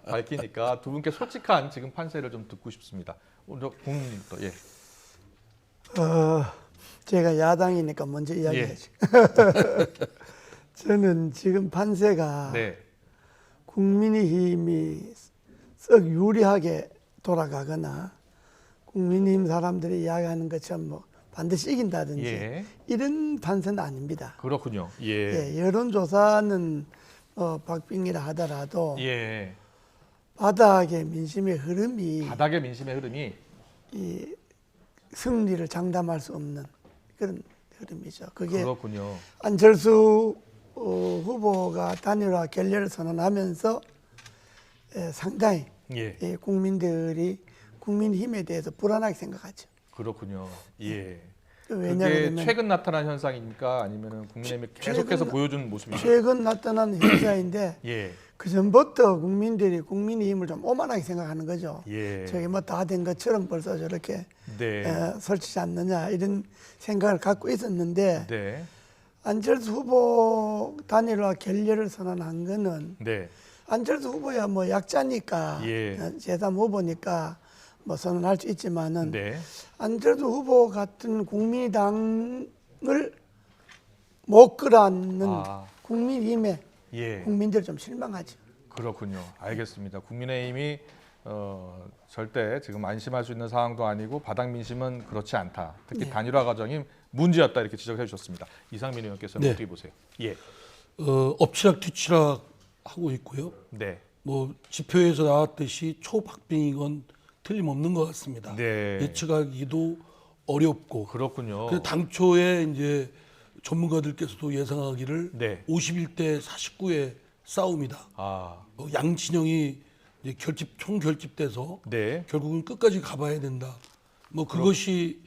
밝히니까 두 분께 솔직한 지금 판세를 좀 듣고 싶습니다. 먼저 국민님부터. 예. 제가 야당이니까 먼저 이야기하죠. 저는 지금 판세가 국민의힘이 썩 유리하게 돌아가거나 국민의힘 사람들이 이야기하는 것처럼 뭐 반드시 이긴다든지 예. 이런 판세는 아닙니다. 그렇군요. 예. 예, 여론조사는 박빙이라 하더라도 예. 바닥의 민심의 흐름이 이 승리를 장담할 수 없는 그런 흐름이죠. 그게 그렇군요. 안철수 후보가 단일화 결렬을 선언하면서 상당히 예. 국민들이 국민힘에 대해서 불안하게 생각하죠. 그렇군요. 예. 그게 왜냐하면 최근 나타난 현상입니까? 아니면 국민의힘이 계속해서 보여준 모습입니까? 최근 나타난 현상인데 예. 그 전부터 국민들이 국민의힘을 좀 오만하게 생각하는 거죠. 예. 저게 뭐 다 된 것처럼 벌써 저렇게 네. 설치지 않느냐 이런 생각을 갖고 있었는데 네. 안철수 후보 단일화 결렬을 선언한 거는 네. 안철수 후보야 뭐 약자니까 예. 제3 후보니까 뭐 선언할 수 있지만은 네. 안철수 후보 같은 국민의당을 못 끌어안는 국민힘에 예. 국민들 좀 실망하죠. 그렇군요. 알겠습니다. 국민의힘이 절대 지금 안심할 수 있는 상황도 아니고 바닥 민심은 그렇지 않다. 특히 네. 단일화 과정이 문제였다 이렇게 지적해 주셨습니다. 이상민 의원께서는 네. 어떻게 보세요? 예. 엎치락 뒤치락 하고 있고요. 네. 뭐 지표에서 나왔듯이 초박빙이건 틀림없는 것 같습니다. 네. 예측하기도 어렵고. 그렇군요. 그래서 당초에 이제 전문가들께서도 예상하기를 네. 51대 49의 싸움이다. 양 진영이 이제 총결집돼서 네. 결국은 끝까지 가봐야 된다. 뭐 그것이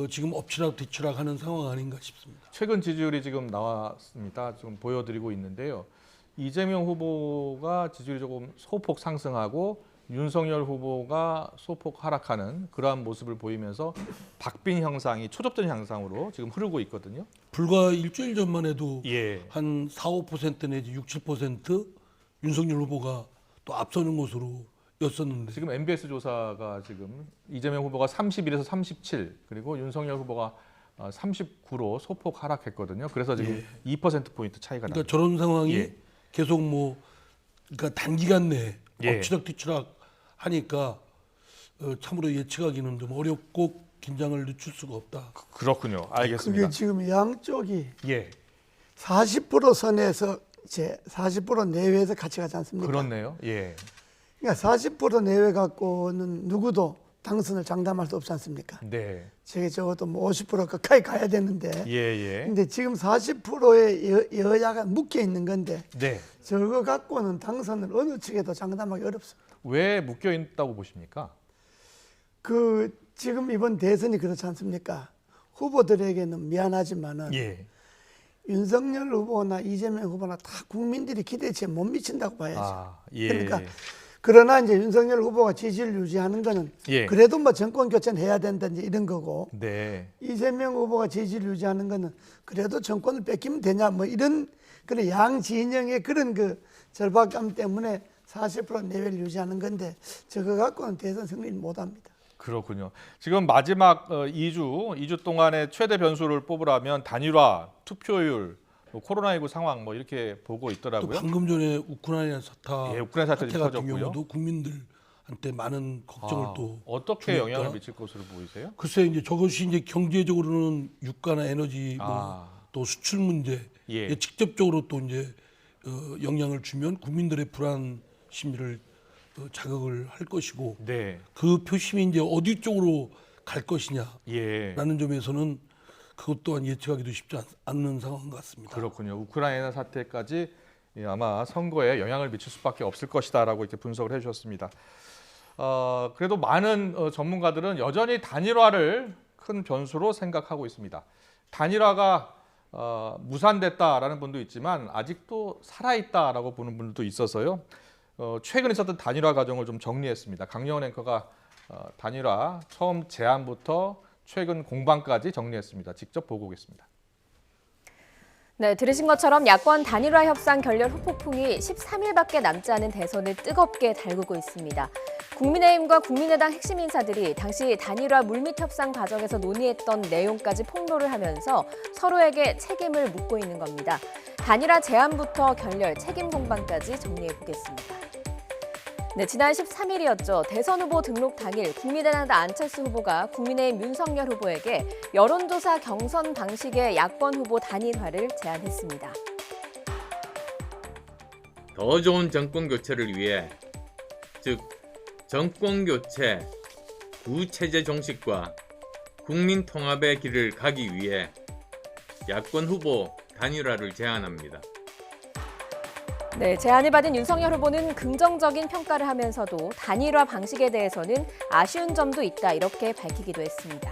지금 엎치락 뒤치락 하는 상황 아닌가 싶습니다. 최근 지지율이 지금 나왔습니다. 지금 보여드리고 있는데요. 이재명 후보가 지지율이 조금 소폭 상승하고 윤석열 후보가 소폭 하락하는 그러한 모습을 보이면서 박빙 형상이 초접전 형상으로 지금 흐르고 있거든요. 불과 일주일 전만 해도 예. 한 4, 5% 내지 6, 7% 윤석열 후보가 또 앞서는 것으로 였었는데 지금 MBS 조사가 지금 이재명 후보가 31에서 37 그리고 윤석열 후보가 39로 소폭 하락했거든요. 그래서 지금 2%포인트 차이가 납니다. 그러니까 저런 상황이 계속 뭐 그러니까 단기간 내에 엎치락 뒤치락 하니까 참으로 예측하기는 좀 어렵고 긴장을 늦출 수가 없다. 그렇군요. 알겠습니다. 그게 지금 양쪽이 예. 40% 선에서 이제 40% 내외에서 같이 가지 않습니까? 그렇네요. 예. 그러니까 40% 내외 갖고는 누구도 당선을 장담할 수 없지 않습니까? 네. 저게 적어도 뭐 50% 가까이 가야 되는데. 예. 근데 지금 40%의 여야가 묶여 있는 건데. 네. 저거 갖고는 당선을 어느 측에도 장담하기 어렵습니다. 왜 묶여 있다고 보십니까? 지금 이번 대선이 그렇지 않습니까? 후보들에게는 미안하지만은 윤석열 후보나 이재명 후보나 다 국민들이 기대치에 못 미친다고 봐야죠. 그러니까 그러나 이제 윤석열 후보가 지지를 유지하는 거는 그래도 뭐 정권 교체는 해야 된다든지 이런 거고 이재명 후보가 지지를 유지하는 거는 그래도 정권을 뺏기면 되냐 뭐 이런 그런 양 진영의 그런 그 절박감 때문에 40% 내외를 유지하는 건데 저거 갖고는 대선 승리를 못 합니다. 그렇군요. 지금 마지막 2주 동안의 최대 변수를 뽑으라면 단일화, 투표율, 코로나19 상황 뭐 이렇게 보고 있더라고요. 또 방금 전에 우크라이나 사태 사태 같은 터졌고요. 경우도 국민들한테 많은 걱정을 또 어떻게 주니까. 영향을 미칠 것으로 보이세요? 글쎄 이제 저것이 이제 경제적으로는 유가나 에너지 또 수출 문제에 직접적으로 또 이제 영향을 주면 국민들의 불안 심리를 자극을 할 것이고 그 표심이 이제 어디 쪽으로 갈 것이냐라는 점에서는 그것 또한 예측하기도 쉽지 않는 상황 같습니다. 그렇군요. 우크라이나 사태까지 아마 선거에 영향을 미칠 수밖에 없을 것이다라고 이렇게 분석을 해주셨습니다. 그래도 많은 전문가들은 여전히 단일화를 큰 변수로 생각하고 있습니다. 단일화가 무산됐다라는 분도 있지만 아직도 살아있다라고 보는 분들도 있어서요. 최근 있었던 단일화 과정을 좀 정리했습니다. 강영원 앵커가 단일화 처음 제안부터 최근 공방까지 정리했습니다. 직접 보고 오겠습니다. 네, 들으신 것처럼 야권 단일화 협상 결렬 후폭풍이 13일밖에 남지 않은 대선을 뜨겁게 달구고 있습니다. 국민의힘과 국민의당 핵심 인사들이 당시 단일화 물밑 협상 과정에서 논의했던 내용까지 폭로를 하면서 서로에게 책임을 묻고 있는 겁니다. 단일화 제안부터 결렬, 책임 공방까지 정리해 보겠습니다. 네, 지난 13일이었죠. 대선 후보 등록 당일 국민의당 안철수 후보가 국민의힘 윤석열 후보에게 여론조사 경선 방식의 야권 후보 단일화를 제안했습니다. 더 좋은 정권 교체를 위해, 즉 정권 교체, 구체제 종식과 국민 통합의 길을 가기 위해 야권 후보 단일화를 제안합니다. 네, 제안을 받은 윤석열 후보는 긍정적인 평가를 하면서도 단일화 방식에 대해서는 아쉬운 점도 있다 이렇게 밝히기도 했습니다.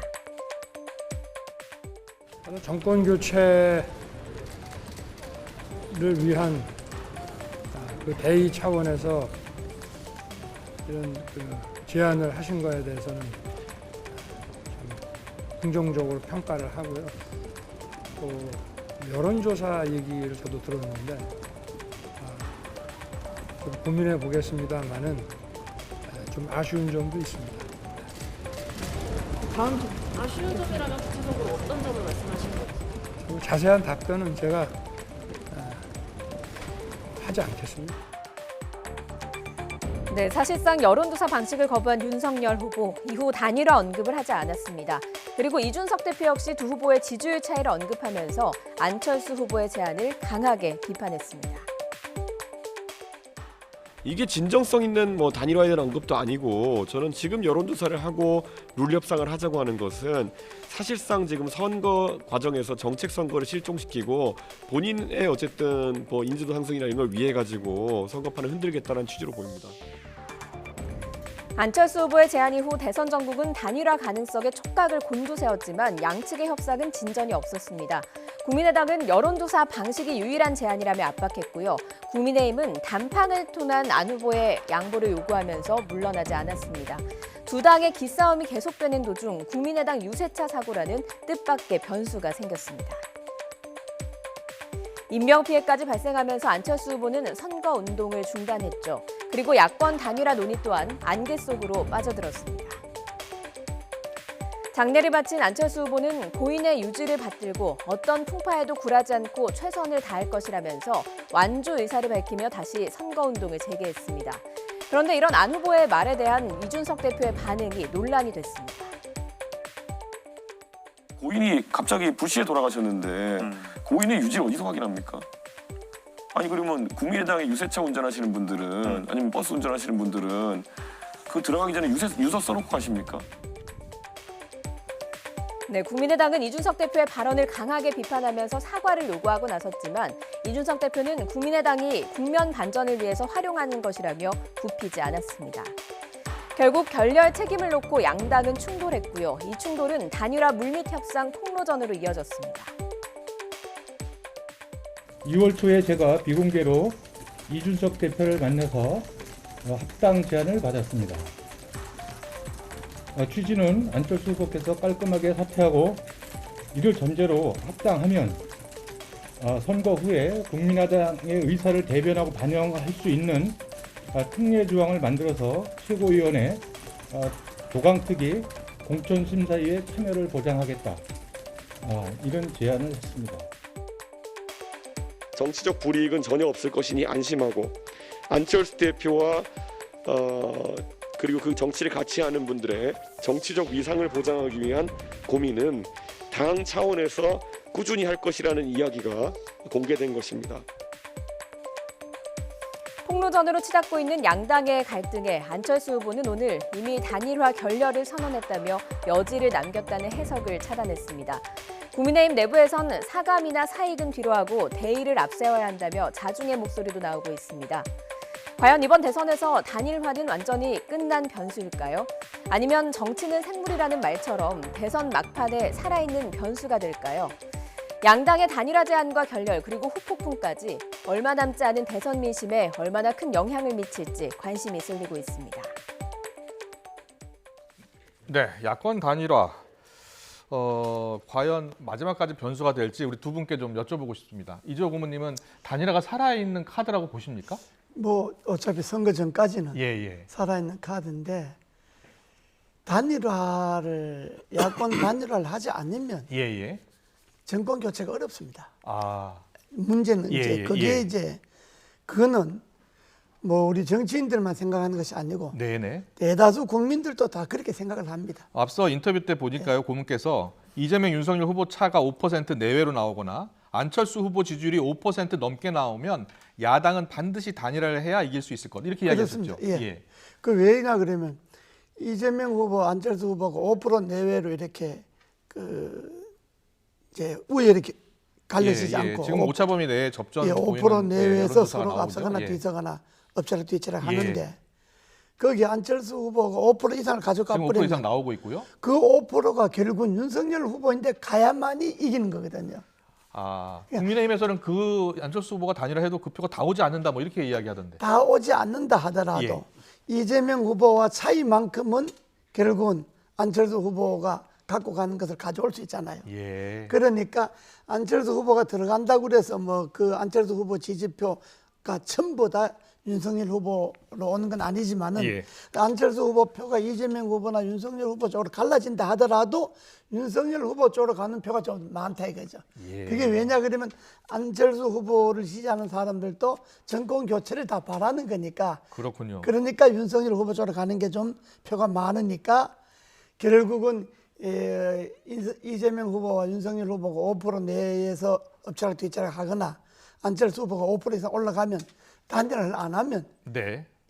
정권 교체를 위한 그 대의 차원에서 이런 제안을 하신 거에 대해서는 긍정적으로 평가를 하고요. 또 여론조사 얘기를 저도 들었는데 좀 고민해 보겠습니다만은 좀 아쉬운 점도 있습니다. 다음 아쉬운 점이라면 구체적으로 어떤 점을 말씀하시는 거죠? 자세한 답변은 제가 하지 않겠습니다. 네, 사실상 여론조사 방식을 거부한 윤석열 후보, 이후 단일화 언급을 하지 않았습니다. 그리고 이준석 대표 역시 두 후보의 지지율 차이를 언급하면서 안철수 후보의 제안을 강하게 비판했습니다. 이게 진정성 있는 단일화에 대한 언급도 아니고, 저는 지금 여론조사를 하고 룰 협상을 하자고 하는 것은 사실상 지금 선거 과정에서 정책 선거를 실종시키고 본인의 어쨌든 인지도 상승이나 이런 걸 위해 가지고 선거판을 흔들겠다는 취지로 보입니다. 안철수 후보의 제안 이후 대선 전국은 단일화 가능성에 촉각을 곤두세웠지만 양측의 협상은 진전이 없었습니다. 국민의당은 여론조사 방식이 유일한 제안이라며 압박했고요. 국민의힘은 단판을 통한 안 후보의 양보를 요구하면서 물러나지 않았습니다. 두 당의 기싸움이 계속되는 도중 국민의당 유세차 사고라는 뜻밖의 변수가 생겼습니다. 인명피해까지 발생하면서 안철수 후보는 선거운동을 중단했죠. 그리고 야권 단일화 논의 또한 안개 속으로 빠져들었습니다. 장례를 바친 안철수 후보는 고인의 유지를 받들고 어떤 풍파에도 굴하지 않고 최선을 다할 것이라면서 완주 의사를 밝히며 다시 선거운동을 재개했습니다. 그런데 이런 안 후보의 말에 대한 이준석 대표의 반응이 논란이 됐습니다. 고인이 갑자기 불시에 돌아가셨는데 고인의 유지를 어디서 확인합니까? 아니 그러면 국민의당에 유세차 운전하시는 분들은 아니면 버스 운전하시는 분들은 그 들어가기 전에 유서 써놓고 가십니까? 네, 국민의당은 이준석 대표의 발언을 강하게 비판하면서 사과를 요구하고 나섰지만 이준석 대표는 국민의당이 국면 반전을 위해서 활용하는 것이라며 굽히지 않았습니다. 결국 결렬 책임을 놓고 양당은 충돌했고요. 이 충돌은 단일화 물밑 협상 폭로전으로 이어졌습니다. 2월 초에 제가 비공개로 이준석 대표를 만나서 합당 제안을 받았습니다. 취지는 안철수 후보께서 깔끔하게 사퇴하고 이를 전제로 합당하면 선거 후에 국민의당의 의사를 대변하고 반영할 수 있는 특례 조항을 만들어서 최고위원회 도강특위 공천심사위의 참여를 보장하겠다. 이런 제안을 했습니다. 정치적 불이익은 전혀 없을 것이니 안심하고, 안철수 대표와 그리고 그 정치를 같이 하는 분들의 정치적 위상을 보장하기 위한 고민은 당 차원에서 꾸준히 할 것이라는 이야기가 공개된 것입니다. 폭로전으로 치닫고 있는 양당의 갈등에 안철수 후보는 오늘 이미 단일화 결렬을 선언했다며 여지를 남겼다는 해석을 차단했습니다. 국민의힘 내부에선 사감이나 사익은 뒤로하고 대의를 앞세워야 한다며 자중의 목소리도 나오고 있습니다. 과연 이번 대선에서 단일화는 완전히 끝난 변수일까요? 아니면 정치는 생물이라는 말처럼 대선 막판에 살아있는 변수가 될까요? 양당의 단일화 제안과 결렬 그리고 후폭풍까지 얼마 남지 않은 대선 민심에 얼마나 큰 영향을 미칠지 관심이 쏠리고 있습니다. 네, 야권 단일화 과연 마지막까지 변수가 될지 우리 두 분께 좀 여쭤보고 싶습니다. 이재호 고문님은 단일화가 살아있는 카드라고 보십니까? 어차피 선거 전까지는 살아있는 카드인데 야권 단일화를 하지 않으면 정권 교체가 어렵습니다. 문제는 그거는 뭐 우리 정치인들만 생각하는 것이 아니고 네네. 대다수 국민들도 다 그렇게 생각을 합니다. 앞서 인터뷰 때 보니까요, 고문께서 이재명, 윤석열 후보 차가 5% 내외로 나오거나 안철수 후보 지지율이 5% 넘게 나오면 야당은 반드시 단일화를 해야 이길 수 있을 것, 이렇게 이야기했었죠. 예. 그 왜냐 그러면 이재명 후보, 안철수 후보가 5% 내외로 이렇게 이제 우에 이렇게 갈려지지 않고 지금 오차범위 내에 접전 5% 내외에서 서로 나오죠. 앞서거나 뒤서거나 엎치락 뒤치락 하는데 거기 안철수 후보가 5% 이상을 가져가 지금 5% 버리면 이상 나오고 있고요. 그 5%가 결국은 윤석열 후보인데 가야만이 이기는 거거든요. 국민의힘에서는 그 안철수 후보가 단일화해도 그 표가 다 오지 않는다, 뭐 이렇게 이야기하던데. 다 오지 않는다 하더라도 이재명 후보와 차이만큼은 결국은 안철수 후보가 갖고 가는 것을 가져올 수 있잖아요. 그러니까 안철수 후보가 들어간다고 그래서 뭐 그 안철수 후보 지지표가 전부 다 윤석열 후보로 오는 건 아니지만은 안철수 후보 표가 이재명 후보나 윤석열 후보 쪽으로 갈라진다 하더라도 윤석열 후보 쪽으로 가는 표가 좀 많다 이거죠. 그게 왜냐 그러면 안철수 후보를 지지하는 사람들도 정권 교체를 다 바라는 거니까. 그렇군요. 그러니까 윤석열 후보 쪽으로 가는 게 좀 표가 많으니까 결국은 이재명 후보와 윤석열 후보가 5% 내에서 엎치락 뒤치락 하거나 안철수 후보가 5% 이상 올라가면 단일화를 안 하면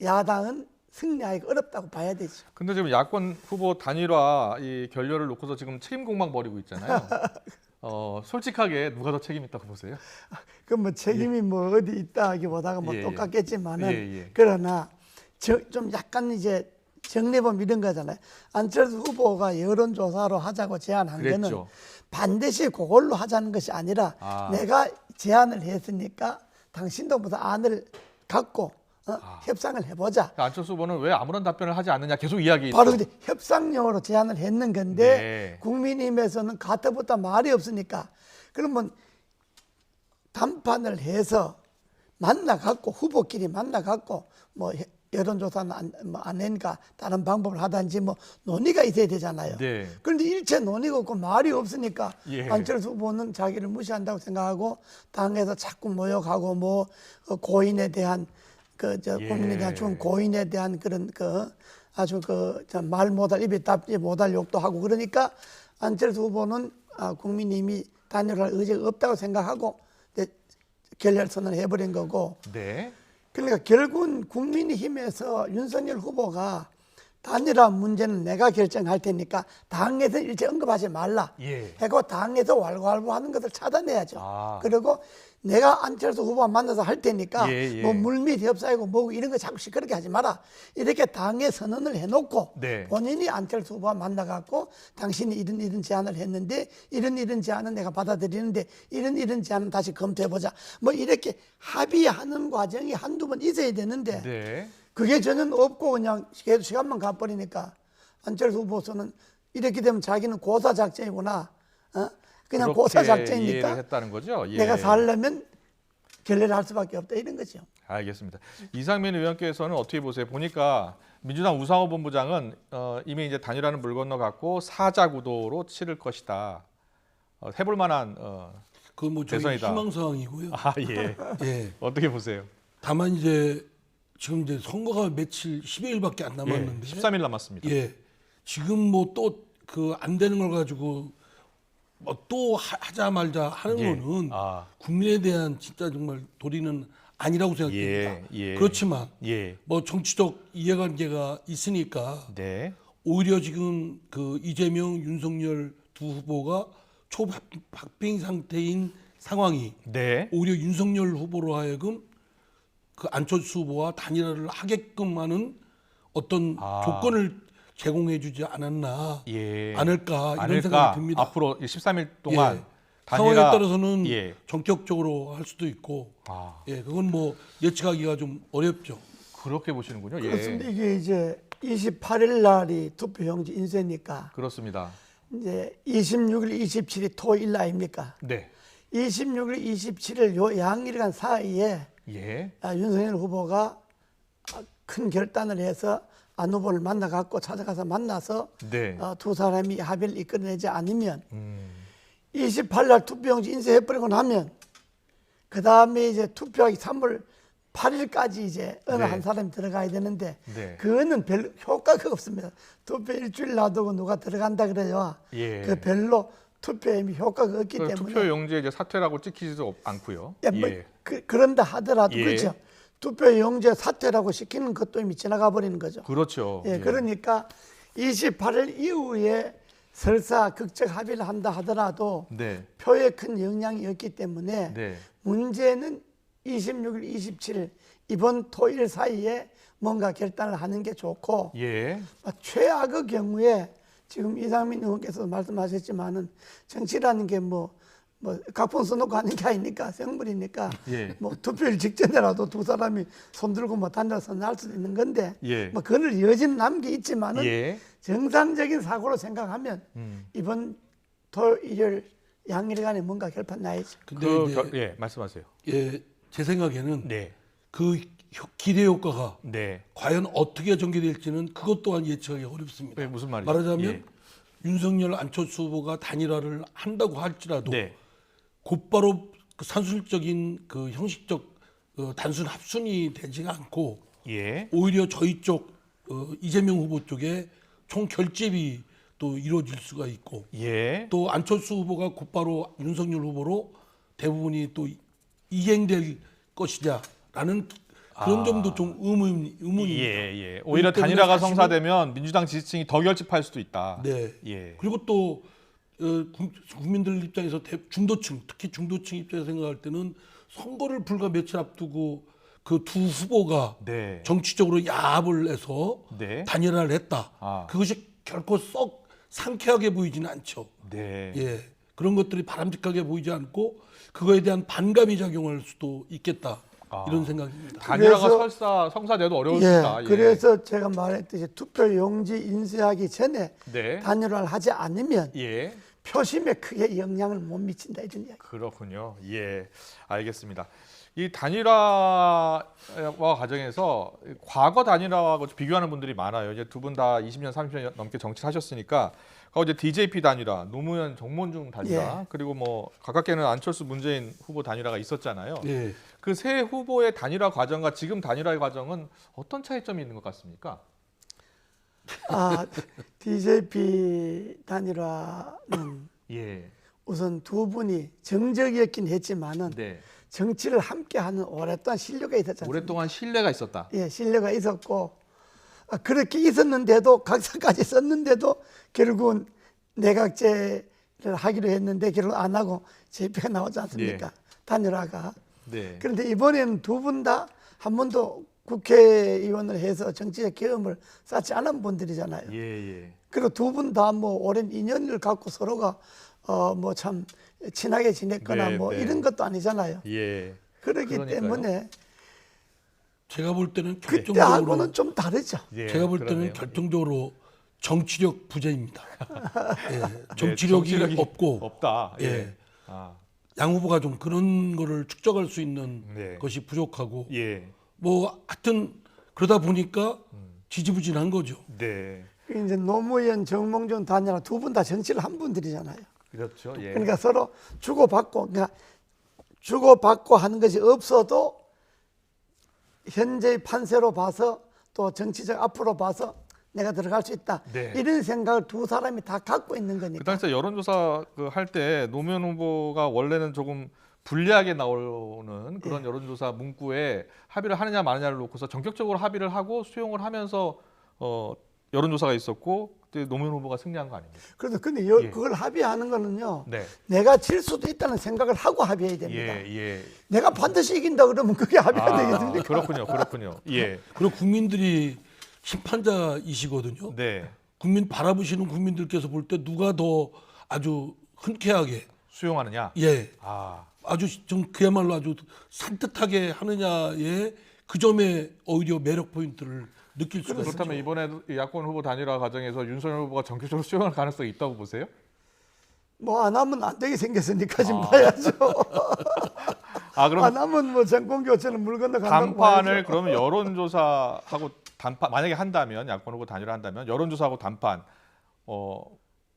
야당은 승리하기가 어렵다고 봐야 되죠. 근데 지금 야권 후보 단일화 이 결렬을 놓고서 지금 책임 공방 벌이고 있잖아요. 솔직하게 누가 더 책임 있다고 보세요? 그 뭐 책임이 뭐 어디 있다 하기보다가 뭐 똑같겠지만은 그러나 좀 약간 이제 정리범 이런 거잖아요. 안철수 후보가 여론조사로 하자고 제안한 거는 반드시 그걸로 하자는 것이 아니라 내가 제안을 했으니까 당신도 무슨 안을 갖고 협상을 해보자. 안철수 후보는 왜 아무런 답변을 하지 않느냐 계속 이야기했죠. 바로 근데 협상용으로 제안을 했는 건데 국민의힘에서는 가터부터 말이 없으니까 그러면 담판을 해서 만나갖고 후보끼리 만나갖고 뭐 여론조사는 안 하니까 다른 방법을 하든지 뭐 논의가 있어야 되잖아요. 그런데 일체 논의가 없고 말이 없으니까 안철수 후보는 자기를 무시한다고 생각하고 당에서 자꾸 모욕하고 뭐 고인에 대한 국민에 대한 죽은 고인에 대한 그런 아주 말 못할 입에 답지 못할 욕도 하고 그러니까 안철수 후보는 국민의힘이 단일화할 의지가 없다고 생각하고 결렬 선언을 해버린 거고. 그러니까 결국은 국민의힘에서 윤석열 후보가 단일화 문제는 내가 결정할 테니까 당에서 일체 언급하지 말라. 해고 당에서 왈가왈부하는 것을 차단해야죠. 그리고 내가 안철수 후보와 만나서 할 테니까 뭐 물밑 협상이고 뭐고 이런 거 자꾸 시끄럽게 하지 마라. 이렇게 당에 선언을 해놓고 본인이 안철수 후보와 만나갖고 당신이 이런 제안을 했는데 이런 제안은 내가 받아들이는데 이런 제안은 다시 검토해보자. 뭐 이렇게 합의하는 과정이 한두 번 있어야 되는데 그게 전혀 없고 그냥 계속 시간만 가버리니까 안철수 후보서는 이렇게 되면 자기는 고사작전이구나. 그냥 고사작전이니까 했다는 거죠? 내가 살려면 결례를 할 수밖에 없다 이런 거죠. 알겠습니다. 이상민 의원께서는 어떻게 보세요? 보니까 민주당 우상호 본부장은 이미 이제 단일화는 물 건너갔고 사자 구도로 치를 것이다. 해볼 만한 그 뭐 저희 희망 사항이고요. 어떻게 보세요? 다만 이제 지금 이제 선거가 며칠 10여일밖에 안 남았는데 13일 남았습니다. 지금 뭐 또 안 되는 걸 가지고 또 하자 말자 하는 거는 국민에 대한 진짜 정말 도리는 아니라고 생각됩니다. 그렇지만 뭐 정치적 이해관계가 있으니까 오히려 지금 그 이재명, 윤석열 두 후보가 초박빙 상태인 상황이 오히려 윤석열 후보로 하여금 그 안철수 후보와 단일화를 하게끔 하는 어떤 조건을 제공해주지 않을까 이런 생각이 듭니다. 앞으로 13일 동안 상황에 따라서는 전격적으로 할 수도 있고 그건 뭐 예측하기가 좀 어렵죠. 그렇게 보시는군요. 그렇습니다. 이게 이제 28일 날이 투표용지 인쇄니까 그렇습니다. 이제 26일, 27일 토일 아닙니까? 26일, 27일 요 양일간 사이에 윤석열 후보가 큰 결단을 해서 안 후보를 만나갖고 찾아가서 만나서 두 사람이 합의를 이끌어내지 않으면 28일 날 투표용지 인쇄해버리고 나면 그 다음에 이제 투표하기 3월 8일까지 이제 어느 네. 한 사람이 들어가야 되는데 네. 그거는 별 효과가 없습니다. 투표 일주일 놔두고 누가 들어간다 그래요. 예. 그 별로 투표에 효과가 없기 그 때문에 투표 용지에 이제 사퇴라고 찍히지도 않고요. 예, 뭐 그런다 하더라도 예. 그렇죠. 투표 용지에 사퇴라고 시키는 것도 이미 지나가 버리는 거죠. 그렇죠. 예, 그러니까 28일 이후에 설사 극적 합의를 한다 하더라도 네. 표에 큰 영향이 없기 때문에 네. 문제는 26일, 27일 이번 토일 사이에 뭔가 결단을 하는 게 좋고 예. 최악의 경우에 지금 이상민 의원께서 말씀하셨지만은 정치라는 게 뭐 각본 써놓고 하는 게 아니니까 생물이니까 예. 뭐 투표일 직전이라도 두 사람이 손들고 뭐 단일화서 날 수도 있는 건데 예. 뭐 그걸 여지는 남게 있지만은 예. 정상적인 사고로 생각하면 이번 토일 양일간에 뭔가 결판 나야죠. 근데 예, 말씀하세요. 예, 제 생각에는 네. 그 기대 효과가 네. 과연 어떻게 전개될지는 그것 또한 예측하기 어렵습니다. 네, 무슨 말이죠? 말하자면 예. 윤석열 안철수 후보가 단일화를 한다고 할지라도 네. 곧바로 그 산술적인 그 형식적 단순 합순이 되지가 않고 예. 오히려 저희 쪽 이재명 후보 쪽에 총 결집이 또 이루어질 수가 있고 예. 또 안철수 후보가 곧바로 윤석열 후보로 대부분이 또 이행될 것이냐라는 그런 점도 좀 의문입니다. 예. 오히려 단일화가 성사되면 민주당 지지층이 더 결집할 수도 있다. 네. 예. 그리고 또 국민들 입장에서 중도층, 특히 중도층 입장에서 생각할 때는 선거를 불과 며칠 앞두고 그 두 후보가 네. 정치적으로 야합을 해서 네. 단일화를 했다. 아. 그것이 결코 썩 상쾌하게 보이지는 않죠. 네. 예. 그런 것들이 바람직하게 보이지 않고 그거에 대한 반감이 작용할 수도 있겠다. 이런 생각입니다. 단일화가 그래서- 성사돼도 어려울 예, 수 있다. 예. 그래서 제가 말했듯이 투표 용지 인쇄하기 전에 네. 단일화를 하지 않으면 예. 표심에 크게 영향을 못 미친다 이런 이야기. 그렇군요. 예, 알겠습니다. 이 단일화와 과정에서 과거 단일화하고 비교하는 분들이 많아요. 이제 두 분 다 20년, 30년 넘게 정치를 하셨으니까 이제 DJP 단일화, 노무현, 정몽준 단일화, 예. 그리고 뭐 가깝게는 안철수, 문재인 후보 단일화가 있었잖아요. 예. 그 세 후보의 단일화 과정과 지금 단일화의 과정은 어떤 차이점이 있는 것 같습니까? DJP 단일화는 예. 우선 두 분이 정적이었긴 했지만은 네. 정치를 함께하는 오랫동안 신뢰가 있었잖아요. 오랫동안 신뢰가 있었다. 예, 신뢰가 있었고 그렇게 있었는데도 각서까지 썼는데도 결국은 내각제를 하기로 했는데 결국 안 하고 JP가 나오지 않습니까? 단일화가. 네. 그런데 이번에는 두 분 다 한 번도 국회의원을 해서 정치적 경험을 쌓지 않은 분들이잖아요. 예. 그리고 두 분 다 뭐 오랜 인연을 갖고 서로가 뭐 참 친하게 지냈거나 네, 뭐 네. 이런 것도 아니잖아요. 예. 그렇기 그러니까요. 때문에 제가 볼 때는 그때하고는 결정적으로 좀 다르죠. 예, 제가 볼 때는 그러네요. 결정적으로 정치력 부재입니다. 예, 정치력이 정치력이 없고 없다. 예. 예. 아. 양 후보가 좀 그런 거를 축적할 수 있는 네. 것이 부족하고 예. 뭐 하여튼 그러다 보니까 지지부진한 거죠. 네. 이제 노무현, 정몽준 단일화 두 분 다 정치를 한 분들이잖아요. 그렇죠. 예. 그러니까 서로 주고받고 하는 것이 없어도 현재의 판세로 봐서 또 정치적 앞으로 봐서 내가 들어갈 수 있다. 네. 이런 생각을 두 사람이 다 갖고 있는 그 거니까. 당시에 여론조사 할 때 노무현 후보가 원래는 조금 불리하게 나오는 그런 여론조사 문구에 합의를 하느냐 마느냐를 놓고서 전격적으로 합의를 하고 수용을 하면서 여론조사가 있었고 그때 노무현 후보가 승리한 거 아닙니까? 그래서 근데 예. 그걸 합의하는 거는요. 네. 내가 질 수도 있다는 생각을 하고 합의해야 됩니다. 예. 내가 반드시 이긴다 그러면 그게 합의가 되겠습니까? 그렇군요. 예. 그리고 국민들이 심판자이시거든요. 네. 바라보시는 국민들께서 볼 때 누가 더 아주 흔쾌하게 수용하느냐? 예. 아. 아주 좀 그야말로 아주 산뜻하게 하느냐에 그 점에 오히려 매력 포인트를 느낄 수가 있죠. 그렇다면 이번에도 야권 후보 단일화 과정에서 윤석열 후보가 전격적으로 수용할 가능성이 있다고 보세요? 뭐 안 하면 안 되게 생겼으니까 지금 봐야죠. 그럼 안 하면 뭐 정권 교체는 물 건너간다고 단판을 봐야죠. 그러면 여론조사하고 단판 만약에 한다면 야권 후보 단일화한다면 여론조사하고 단판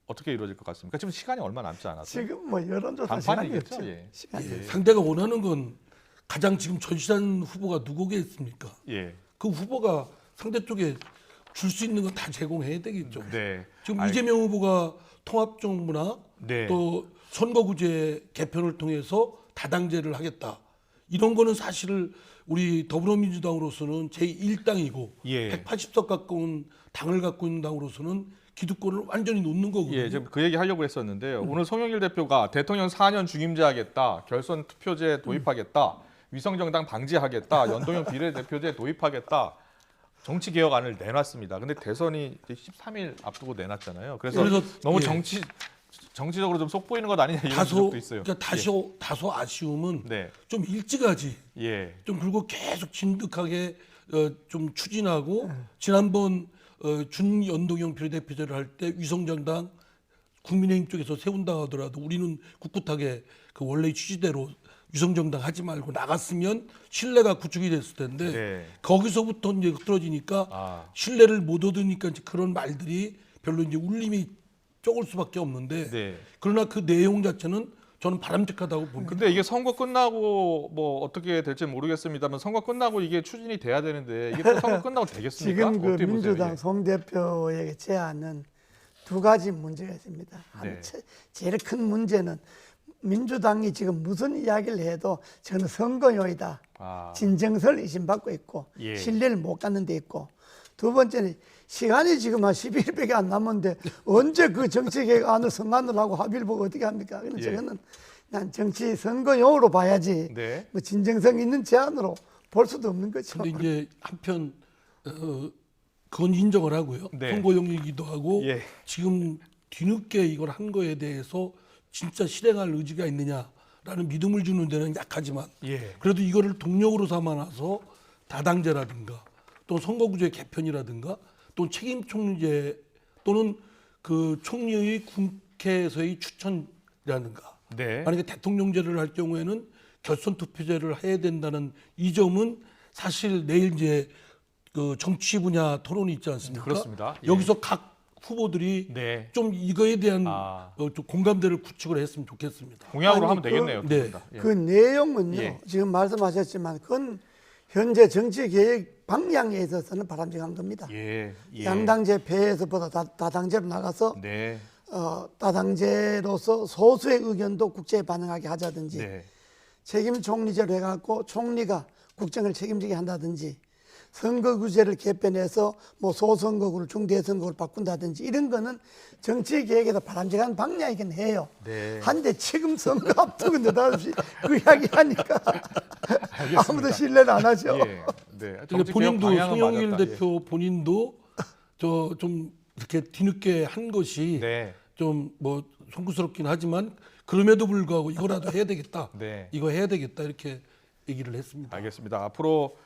어떻게 이루어질 것 같습니까? 지금 시간이 얼마 남지 않았어요. 지금 뭐 여론조사 단판이겠죠. 시간이 예. 시간이 예. 상대가 원하는 건 가장 지금 전시한 후보가 누구겠습니까? 예. 그 후보가 상대 쪽에 줄 수 있는 건 다 제공해야 되겠죠. 네. 지금 이재명 후보가 통합정부나 네. 또 선거구제 개편을 통해서 다당제를 하겠다. 이런 거는 사실 우리 더불어민주당으로서는 제1당이고 예. 180석 가까운 당을 갖고 있는 당으로서는 기득권을 완전히 놓는 거거든요. 예, 지금 그 얘기 하려고 했었는데요. 오늘 송영길 대표가 대통령 4년 중임제하겠다, 결선 투표제 도입하겠다, 위성정당 방지하겠다, 연동형 비례대표제 도입하겠다. 정치개혁안을 내놨습니다. 근데 대선이 이제 13일 앞두고 내놨잖아요. 그래서 너무 예. 정치적으로 좀 속보이는 것 아니냐 이런 지적도 있어요. 그러니까 다소 아쉬움은 네. 좀 일찍하지. 예. 좀 그리고 계속 진득하게 좀 추진하고 지난번 준연동형 비례대표제를 할 때 위성정당 국민의힘 쪽에서 세운다 하더라도 우리는 꿋꿋하게 그 원래 취지대로 위성정당 하지 말고 나갔으면 신뢰가 구축이 됐을 텐데 네. 거기서부터 이제 흐트러지니까 신뢰를 못 얻으니까 이제 그런 말들이 별로 이제 울림이 적을 수밖에 없는데 네. 그러나 그 내용 자체는 저는 바람직하다고 봅니다. 근데 이게 선거 끝나고 뭐 어떻게 될지 모르겠습니다만 선거 끝나고 이게 추진이 돼야 되는데 이게 또 선거 끝나고 되겠습니까? 지금 그 어떻게 보세요? 민주당 송 대표에게 제안은 두 가지 문제가 있습니다. 네. 제일 큰 문제는 민주당이 지금 무슨 이야기를 해도 저는 선거용이다. 진정서를 의심받고 있고 예. 신뢰를 못 갖는 데 있고 두 번째는 시간이 지금 한 11일밖에 안 남았는데 언제 그 정치개혁안을 성안을 하고 합의를 보고 어떻게 합니까? 그래서 저거는 난 정치 선거용으로 봐야지 네. 뭐 진정성 있는 제안으로 볼 수도 없는 거죠. 근데 이제 한편 그건 인정을 하고요. 네. 선거용이기도 하고 예. 지금 뒤늦게 이걸 한 거에 대해서 진짜 실행할 의지가 있느냐라는 믿음을 주는 데는 약하지만 예. 그래도 이거를 동력으로 삼아놔서 다당제라든가 또 선거구제 개편이라든가 또 책임 총리제 또는 그 총리의 국회에서의 추천이라든가 네. 만약에 대통령제를 할 경우에는 결선 투표제를 해야 된다는 이 점은 사실 내일 이제 그 정치 분야 토론이 있지 않습니까? 그렇습니다. 예. 여기서 각 후보들이 네. 좀 이거에 대한 좀 공감대를 구축을 했으면 좋겠습니다. 공약으로 아니, 하면 되겠네요. 네. 예. 그 내용은요. 예. 지금 말씀하셨지만 그건 현재 정치 계획 방향에 있어서는 바람직한 겁니다. 예. 예. 양당제 폐해서보다 다당제로 나가서 네. 다당제로서 소수의 의견도 국제에 반영하게 하자든지 네. 책임 총리제로 해갖고 총리가 국정을 책임지게 한다든지 선거구제를 개편해서 뭐 소선거구를 중대선거구를 바꾼다든지 이런 거는 정치 계획에서 바람직한 방향이긴 해요. 네. 한데 지금 선거 앞두고 느닷없이 그 이야기 하니까 아무도 신뢰를 안 하죠. 예. 네. 근데 본인도 방향은 송영길 맞았다. 대표 본인도 저 좀 이렇게 뒤늦게 한 것이 네. 좀 뭐 송구스럽긴 하지만 그럼에도 불구하고 이거라도 해야 되겠다. 네. 이거 해야 되겠다 이렇게 얘기를 했습니다. 알겠습니다. 앞으로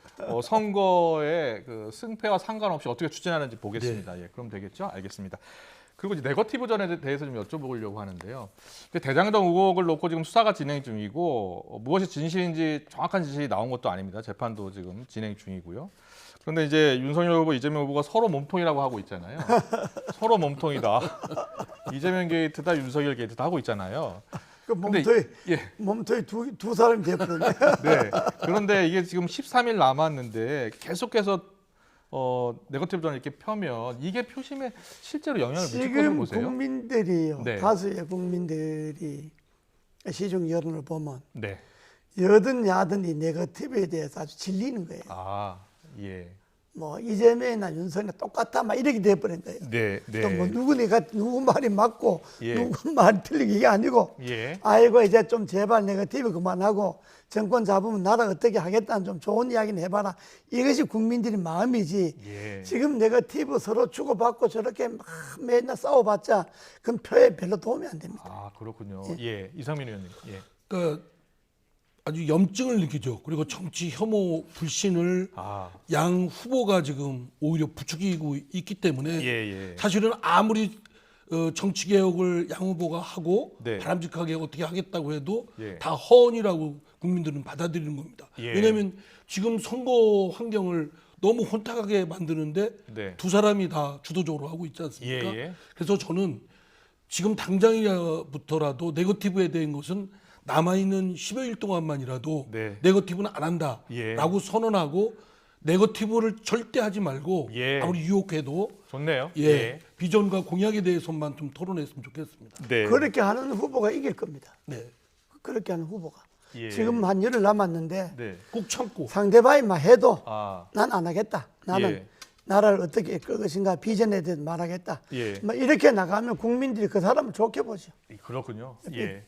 선거의 그 승패와 상관없이 어떻게 추진하는지 보겠습니다. 예, 그럼 되겠죠? 알겠습니다. 그리고 이제 네거티브전에 대해서 좀 여쭤보려고 하는데요. 대장동 의혹을 놓고 지금 수사가 진행 중이고 무엇이 진실인지 정확한 지식이 나온 것도 아닙니다. 재판도 지금 진행 중이고요. 그런데 이제 윤석열 후보, 이재명 후보가 서로 몸통이라고 하고 있잖아요. 서로 몸통이다. 이재명 게이트다, 윤석열 게이트다 하고 있잖아요. 그 몸통이 두 사람이 되었거든요. 네. 그런데 이게 지금 13일 남았는데 계속해서 네거티브전을 이렇게 펴면 이게 표심에 실제로 영향을 미칠 것으로 보세요? 지금 국민들이요. 네. 다수의 국민들이 시중 여론을 보면 네. 여든 야든 이 네거티브에 대해서 아주 질리는 거예요. 아, 예. 뭐 이재명이나 윤석열 똑같다 막 이렇게 돼버린 거예요. 네, 네. 또 뭐 누구 말이 맞고 예. 누구 말이 틀리게 이게 아니고 예. 아이고 이제 좀 제발 네거티브 그만하고 정권 잡으면 나라 어떻게 하겠다는 좀 좋은 이야기는 해봐라. 이것이 국민들의 마음이지. 예. 지금 네거티브 서로 주고받고 저렇게 막 맨날 싸워봤자 그건 표에 별로 도움이 안 됩니다. 아, 그렇군요. 예. 이상민 의원님. 예. 그러니까 아주 염증을 느끼죠. 그리고 정치 혐오 불신을 양 후보가 지금 오히려 부추기고 있기 때문에 예. 사실은 아무리 정치 개혁을 양 후보가 하고 네. 바람직하게 어떻게 하겠다고 해도 예. 다 허언이라고 국민들은 받아들이는 겁니다. 예. 왜냐하면 지금 선거 환경을 너무 혼탁하게 만드는데 네. 두 사람이 다 주도적으로 하고 있지 않습니까? 예. 그래서 저는 지금 당장이부터라도 네거티브에 대한 것은 남아있는 10여일 동안만이라도 네거티브는 안 한다라고 선언하고 네거티브를 절대 하지 말고 아무리 유혹해도 좋네요. 비전과 공약에 대해서만 좀 토론했으면 좋겠습니다. 그렇게 하는 후보가 이길 겁니다. 그렇게 하는 후보가. 지금 한 열흘 남았는데 꼭 참고 상대방이 막 해도 난 안 하겠다. 나는 나라를 어떻게 이끌 것인가 비전에 대해서 말하겠다. 막 이렇게 나가면 국민들이 그 사람을 좋게 보죠. 그렇군요.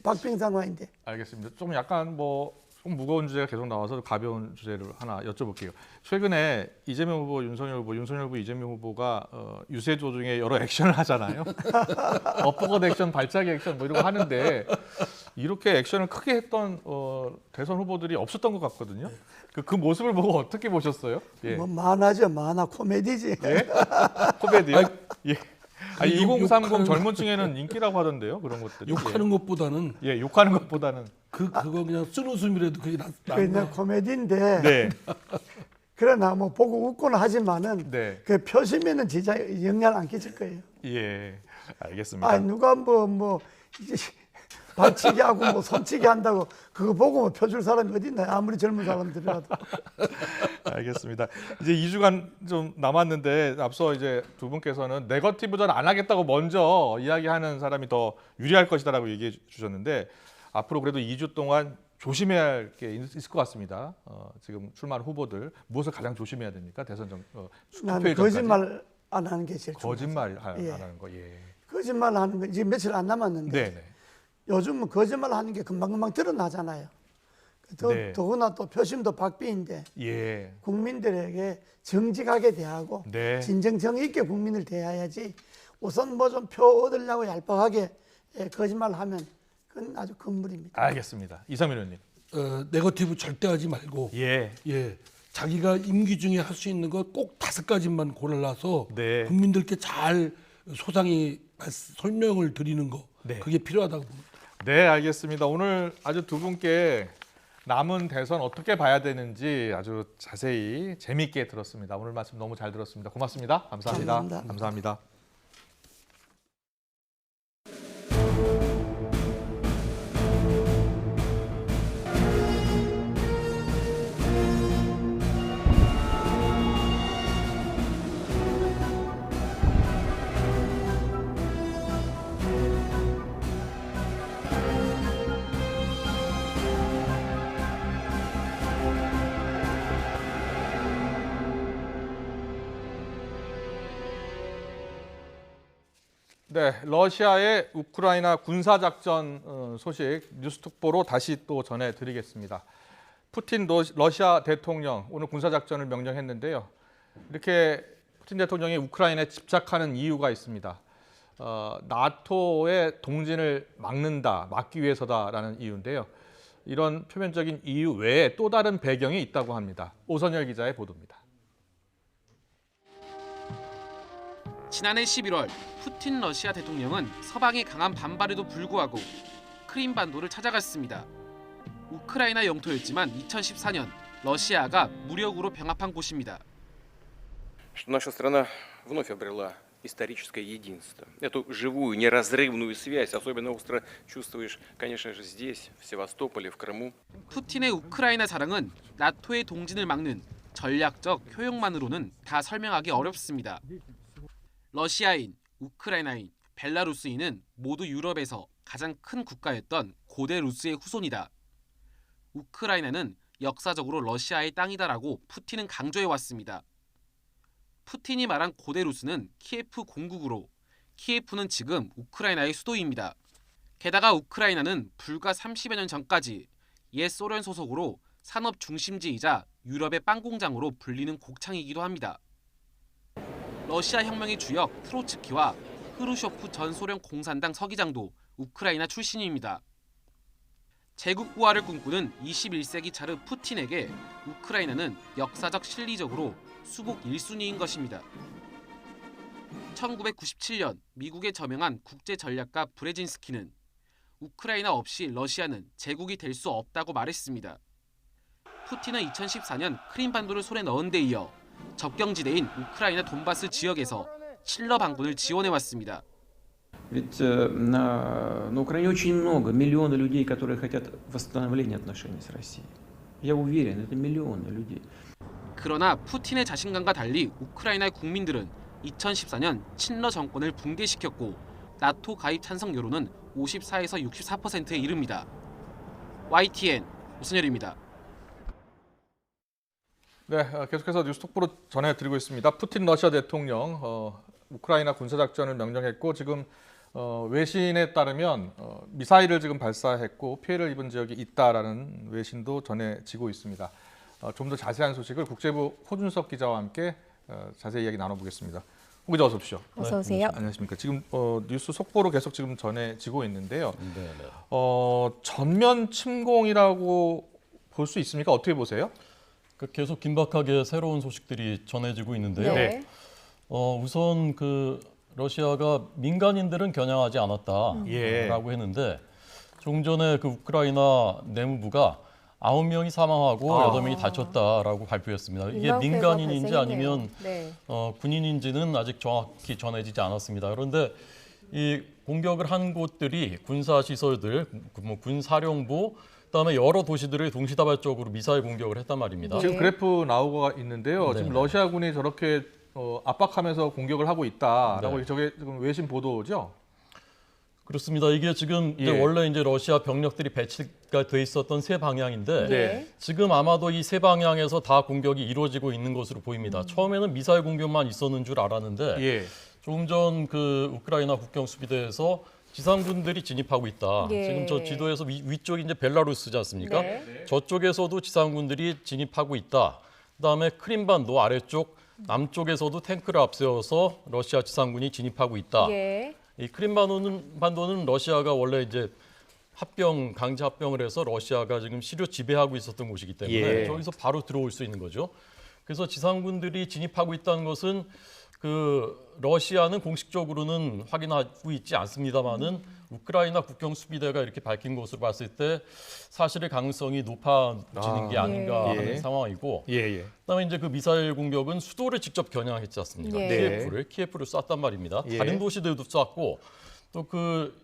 박빙 상황인데. 알겠습니다. 좀 약간 좀 무거운 주제가 계속 나와서 가벼운 주제를 하나 여쭤볼게요. 최근에 이재명 후보, 윤석열 후보, 이재명 후보가 유세 도중에 여러 액션을 하잖아요. 엇버거 액션, 발차기 액션 뭐 이런 거 하는데 이렇게 액션을 크게 했던 대선 후보들이 없었던 것 같거든요. 그 모습을 보고 어떻게 보셨어요? 뭐 만화죠, 만화 코미디지. 코미디요? 2030 젊은 층에는 인기라고 하던데요, 그런 것들이. 욕하는 것보다는 욕하는 것보다는 그거 그냥 쓴 웃음이라도 그게 그냥 코미디인데. 그러나 뭐 보고 웃고는 하지만은 그 표심에는 진짜 영향을 안 끼칠 거예요. 알겠습니다. 누가 뭐 이제 발치기 하고 뭐 손치기 한다고 그거 보고 뭐 펴줄 사람이 어디 있나요? 아무리 젊은 사람들이라도. 알겠습니다. 이제 2주간 좀 남았는데 앞서 이제 두 분께서는 네거티브전 안 하겠다고 먼저 이야기하는 사람이 더 유리할 것이다라고 얘기해 주셨는데 앞으로 그래도 2주 동안 조심해야 할 게 있을 것 같습니다. 지금 출마한 후보들 무엇을 가장 조심해야 됩니까? 대선 난 거짓말 안 하는 게 제일 거짓말 안 하는 거. 거짓말 하는 거 지금 며칠 안 남았는데 요즘은 거짓말 하는 게 금방금방 드러나잖아요. 더구나 또 표심도 박빙인데 국민들에게 정직하게 대하고 진정성 있게 국민을 대해야지 우선 뭐 좀 표 얻으려고 얄팍하게 거짓말하면 그건 아주 금물입니다. 알겠습니다. 이상민 의원님. 네거티브 절대 하지 말고 자기가 임기 중에 할 수 있는 것 꼭 5가지만 골라서 국민들께 잘 소상히 설명을 드리는 거 그게 필요하다고 봅니다. 네, 알겠습니다. 오늘 아주 두 분께 남은 대선 어떻게 봐야 되는지 아주 자세히 재미있게 들었습니다. 오늘 말씀 너무 잘 들었습니다. 고맙습니다. 감사합니다. 감사합니다. 네, 러시아의 우크라이나 군사작전 소식 뉴스특보로 다시 또 전해드리겠습니다. 푸틴 러시아 대통령 오늘 군사작전을 명령했는데요. 이렇게 푸틴 대통령이 우크라이나에 집착하는 이유가 있습니다. 나토의 동진을 막기 위해서다라는 이유인데요. 이런 표면적인 이유 외에 또 다른 배경이 있다고 합니다. 오선열 기자의 보도입니다. 지난해 11월 푸틴 러시아 대통령은 서방의 강한 반발에도 불구하고 크림반도를 찾아갔습니다. 우크라이나 영토였지만 2014년 러시아가 무력으로 병합한 곳입니다. Наша страна вновь обрела историческое единство. Эту живую, неразрывную связь особенно остро чувствуешь, конечно же, здесь, в Севастополе, в Крыму. 푸틴의 우크라이나 사랑은 나토의 동진을 막는 전략적 효용만으로는 다 설명하기 어렵습니다. 러시아인, 우크라이나인, 벨라루스인은 모두 유럽에서 가장 큰 국가였던 고대 루스의 후손이다. 우크라이나는 역사적으로 러시아의 땅이다라고 푸틴은 강조해왔습니다. 푸틴이 말한 고대 루스는 키예프 공국으로 키예프는 지금 우크라이나의 수도입니다. 게다가 우크라이나는 불과 30여 년 전까지 옛 소련 소속으로 산업 중심지이자 유럽의 빵 공장으로 불리는 곡창이기도 합니다. 러시아 혁명의 주역 트로츠키와 흐루쇼프 전 소련 공산당 서기장도 우크라이나 출신입니다. 제국 부활을 꿈꾸는 21세기 차르 푸틴에게 우크라이나는 역사적 실리적으로 수복 1순위인 것입니다. 1997년 미국에 저명한 국제전략가 브레진스키는 우크라이나 없이 러시아는 제국이 될 수 없다고 말했습니다. 푸틴은 2014년 크림반도를 손에 넣은 데 이어 접경지대인 우크라이나 돈바스 지역에서 칠러 반군을 지원해왔습니다. Ведь на Украине очень много, миллионы людей, которые хотят восстановления отношений с Россией. Я уверен, это миллионы людей. 그러나 푸틴의 자신감과 달리 우크라이나의 국민들은 2014년 친러 정권을 붕괴시켰고 나토 가입 찬성 여론은 54에서 64%에 이릅니다. YTN 오순열입니다. 네, 계속해서 뉴스 톡보로 전해드리고 있습니다. 푸틴 러시아 대통령 우크라이나 군사작전을 명령했고 지금 외신에 따르면 미사일을 지금 발사했고 피해를 입은 지역이 있다라는 외신도 전해지고 있습니다. 좀 더 자세한 소식을 국제부 호준석 기자와 함께 자세히 이야기 나눠보겠습니다. 호 기자 어서 오십시오. 어서 오세요. 안녕하십니까. 지금 뉴스 속보로 계속 지금 전해지고 있는데요. 전면 침공이라고 볼 수 있습니까? 어떻게 보세요? 계속 긴박하게 새로운 소식들이 전해지고 있는데요. 네. 우선 러시아가 민간인들은 겨냥하지 않았다라고 했는데 조금 전에 우크라이나 내무부가 9명이 사망하고 8명이 다쳤다라고 발표했습니다. 이게 민간인인지 아니면 군인인지는 아직 정확히 전해지지 않았습니다. 그런데 이 공격을 한 곳들이 군사시설들, 군사령부, 그다음에 여러 도시들을 동시다발적으로 미사일 공격을 했단 말입니다. 지금 그래프 나오고 있는데요. 지금 러시아군이 저렇게 압박하면서 공격을 하고 있다라고 저게 지금 외신 보도죠? 그렇습니다. 이게 지금 원래 이제 러시아 병력들이 배치가 돼 있었던 세 방향인데 지금 아마도 이 세 방향에서 다 공격이 이루어지고 있는 것으로 보입니다. 처음에는 미사일 공격만 있었는 줄 알았는데 조금 전 우크라이나 국경 수비대에서 지상군들이 진입하고 있다. 지금 저 지도에서 위쪽이 이제 벨라루스지 않습니까? 저쪽에서도 지상군들이 진입하고 있다. 그다음에 크림반도 아래쪽 남쪽에서도 탱크를 앞세워서 러시아 지상군이 진입하고 있다. 이 크림반도는 러시아가 원래 이제 강제 합병을 해서 러시아가 지금 시료 지배하고 있었던 곳이기 때문에 저기서 바로 들어올 수 있는 거죠. 그래서 지상군들이 진입하고 있다는 것은 러시아는 공식적으로는 확인하고 있지 않습니다만은 우크라이나 국경 수비대가 이렇게 밝힌 것으로 봤을 때 사실의 가능성이 높아지는 게 아닌가 하는 상황이고 그다음에 이제 미사일 공격은 수도를 직접 겨냥했지 않습니까? 키예프를 쐈단 말입니다. 다른 도시들도 쐈고 또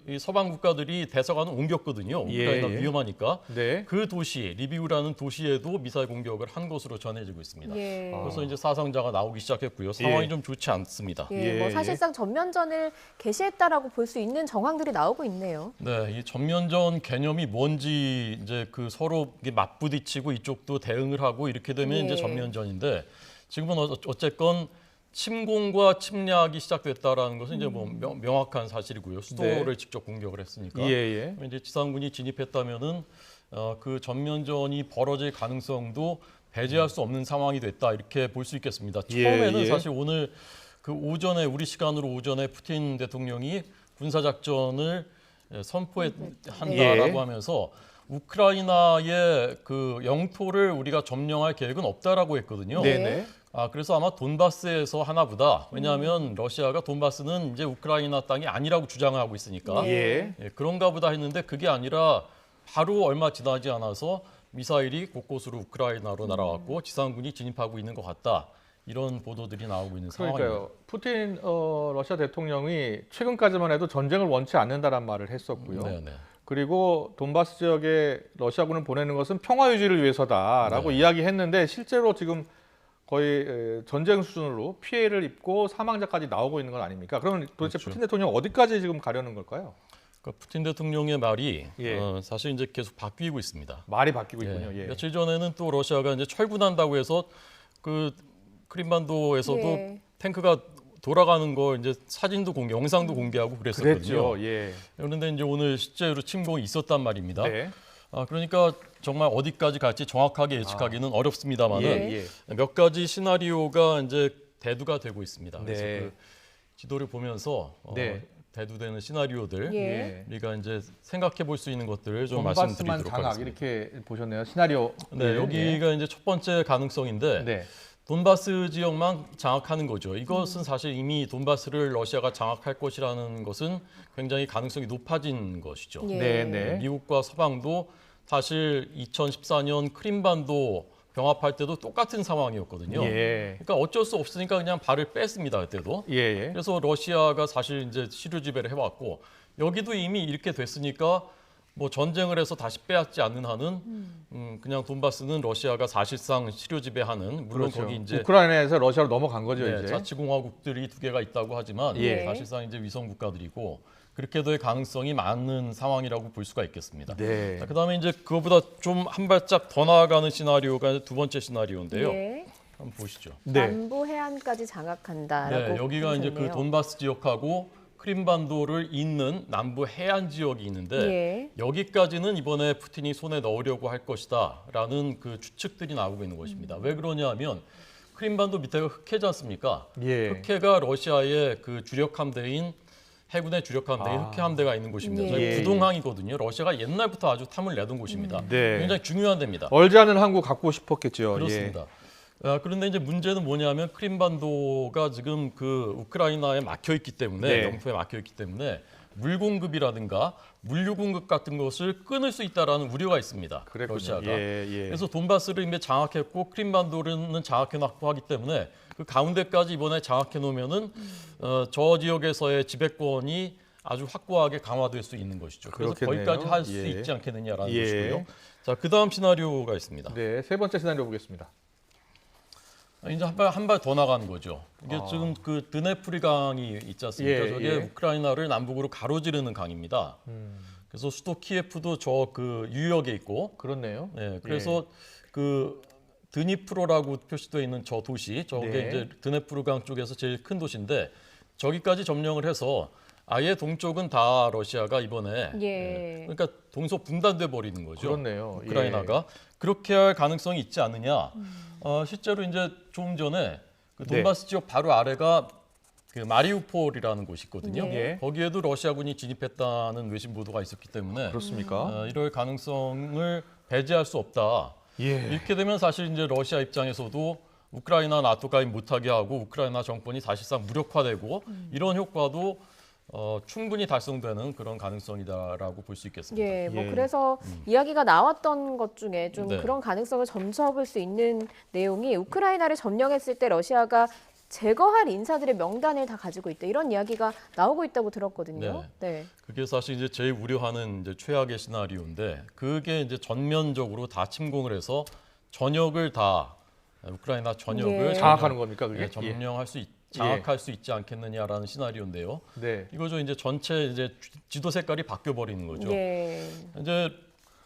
이 서방 국가들이 대사관을 옮겼거든요. 우크라이나 위험하니까. 그 도시, 리비우라는 도시에도 미사일 공격을 한 것으로 전해지고 있습니다. 그래서 이제 사상자가 나오기 시작했고요. 상황이 좀 좋지 않습니다. 사실상 전면전을 개시했다라고 볼 수 있는 정황들이 나오고 있네요. 네, 이 전면전 개념이 뭔지 이제 서로 맞부딪히고 이쪽도 대응을 하고 이렇게 되면 이제 전면전인데 지금은 어쨌건 침공과 침략이 시작됐다라는 것은 이제 명확한 사실이고요. 수도를 직접 공격을 했으니까. 이제 지상군이 진입했다면은 그 전면전이 벌어질 가능성도 배제할 수 없는 상황이 됐다 이렇게 볼 수 있겠습니다. 처음에는 사실 오늘 오전에 우리 시간으로 오전에 푸틴 대통령이 군사작전을 선포한다라고 하면서 우크라이나의 영토를 우리가 점령할 계획은 없다라고 했거든요. 그래서 아마 돈바스에서 하나보다 왜냐하면 러시아가 돈바스는 이제 우크라이나 땅이 아니라고 주장하고 있으니까 그런가 보다 했는데 그게 아니라 바로 얼마 지나지 않아서 미사일이 곳곳으로 우크라이나로 날아왔고 지상군이 진입하고 있는 것 같다. 이런 보도들이 나오고 있는 상황입니다. 푸틴 러시아 대통령이 최근까지만 해도 전쟁을 원치 않는다라는 말을 했었고요. 그리고 돈바스 지역에 러시아군을 보내는 것은 평화 유지를 위해서다라고 이야기했는데 실제로 지금 거의 전쟁 수준으로 피해를 입고 사망자까지 나오고 있는 건 아닙니까? 그러면 도대체 푸틴 대통령 어디까지 지금 가려는 걸까요? 푸틴 대통령의 말이 사실 이제 계속 바뀌고 있습니다. 말이 바뀌고 있군요. 며칠 전에는 또 러시아가 이제 철군한다고 해서 크림반도에서도 탱크가 돌아가는 거 이제 사진도 영상도 공개하고 그랬었거든요. 그런데 이제 오늘 실제로 침공이 있었단 말입니다. 그러니까 정말 어디까지 갈지 정확하게 예측하기는 어렵습니다만은 몇 가지 시나리오가 이제 대두가 되고 있습니다. 그래서 지도를 보면서 대두되는 시나리오들 우리가 이제 생각해 볼 수 있는 것들을 좀 말씀드리도록 하겠습니다. 이렇게 보셨네요. 시나리오. 여기가 이제 첫 번째 가능성인데 돈바스 지역만 장악하는 거죠. 이것은 사실 이미 돈바스를 러시아가 장악할 것이라는 것은 굉장히 가능성이 높아진 것이죠. 미국과 서방도 사실 2014년 크림반도 병합할 때도 똑같은 상황이었거든요. 예. 그러니까 어쩔 수 없으니까 그냥 발을 뺐습니다. 그때도. 예. 그래서 러시아가 사실 이제 시료 지배를 해왔고 여기도 이미 이렇게 됐으니까 뭐 전쟁을 해서 다시 빼앗지 않는 한은 그냥 돈바스는 러시아가 사실상 시료 지배하는 물론 그렇죠. 거기 이제 우크라이나에서 러시아로 넘어간 거죠. 네, 이제. 자치공화국들이 2개가 있다고 하지만 예. 사실상 이제 위성 국가들이고 그렇게 될 가능성이 많은 상황이라고 볼 수가 있겠습니다. 네. 자, 그다음에 이제 그거보다 좀 한 발짝 더 나아가는 시나리오가 두 번째 시나리오인데요. 예. 한번 보시죠. 남부 해안까지 장악한다라고. 네, 여기가 이제 그 보셨네요. 돈바스 지역하고 크림반도를 잇는 남부 해안 지역이 있는데 예. 여기까지는 이번에 푸틴이 손에 넣으려고 할 것이다라는 그 추측들이 나오고 있는 것입니다. 왜 그러냐면 크림반도 밑에가 흑해지 않습니까? 예. 흑해가 러시아의 그 주력 함대인 해군의 주력 함대인 흑해 함대가 있는 곳입니다. 저희 예. 부동항이거든요. 러시아가 옛날부터 아주 탐을 내던 곳입니다. 네. 굉장히 중요한 데입니다. 얼지 않은 항구 갖고 싶었겠죠. 그렇습니다. 그런데 이제 문제는 뭐냐면 크림반도가 지금 그 우크라이나에 막혀 있기 때문에 네. 영토에 막혀 있기 때문에 물 공급이라든가 물류 공급 같은 것을 끊을 수 있다라는 우려가 있습니다. 그랬군요. 러시아가. 예. 그래서 돈바스를 이미 장악했고 크림반도는 장악해놨고 하기 때문에 그 가운데까지 이번에 장악해 놓으면은 저 지역에서의 지배권이 아주 확고하게 강화될 수 있는 것이죠. 그래서 그렇겠네요. 거기까지 할 수 예. 있지 않겠느냐라는 예. 것이고요. 자, 그다음 시나리오가 있습니다. 네, 세 번째 시나리오 보겠습니다. 이제 한 발 더 나가는 거죠. 이게 아. 지금 그 드네프리 강이 있지 않습니까? 예, 저게 예. 우크라이나를 남북으로 가로지르는 강입니다. 그래서 수도 키예프도 저 그 유역에 있고. 그렇네요. 네, 그래서 그 드니프로라고 표시되어 있는 저 도시, 저게 네. 이제 드네프르 강 쪽에서 제일 큰 도시인데 저기까지 점령을 해서 아예 동쪽은 다 러시아가 이번에 예. 그러니까 동서 분단돼 버리는 거죠. 그렇네요. 우크라이나가 그렇게 할 가능성이 있지 않느냐. 실제로 이제 조금 전에 그 돈바스 지역 바로 아래가 그 마리우폴이라는 곳이 있거든요. 예. 거기에도 러시아군이 진입했다는 외신 보도가 있었기 때문에 그렇습니까? 이럴 가능성을 배제할 수 없다. 예. 이렇게 되면 사실 이제 러시아 입장에서도 우크라이나 나토 가입 못하게 하고 우크라이나 정권이 사실상 무력화되고 이런 효과도 충분히 달성되는 그런 가능성이다라고 볼 수 있겠습니다. 예, 뭐 그래서 이야기가 나왔던 것 중에 좀 네. 그런 가능성을 점쳐볼 수 있는 내용이 우크라이나를 점령했을 때 러시아가 제거할 인사들의 명단을 다 가지고 있다 이런 이야기가 나오고 있다고 들었거든요. 네. 그게 사실 이제 제일 우려하는 이제 최악의 시나리오인데 그게 이제 전면적으로 다 침공을 해서 전역을 다 우크라이나 전역을 예. 장악하는 겁니까, 그게? 네, 점령할 수 장악할 수 있지 않겠느냐라는 시나리오인데요. 네. 이거죠. 이제 전체 이제 지도 색깔이 바뀌어 버리는 거죠. 예. 이제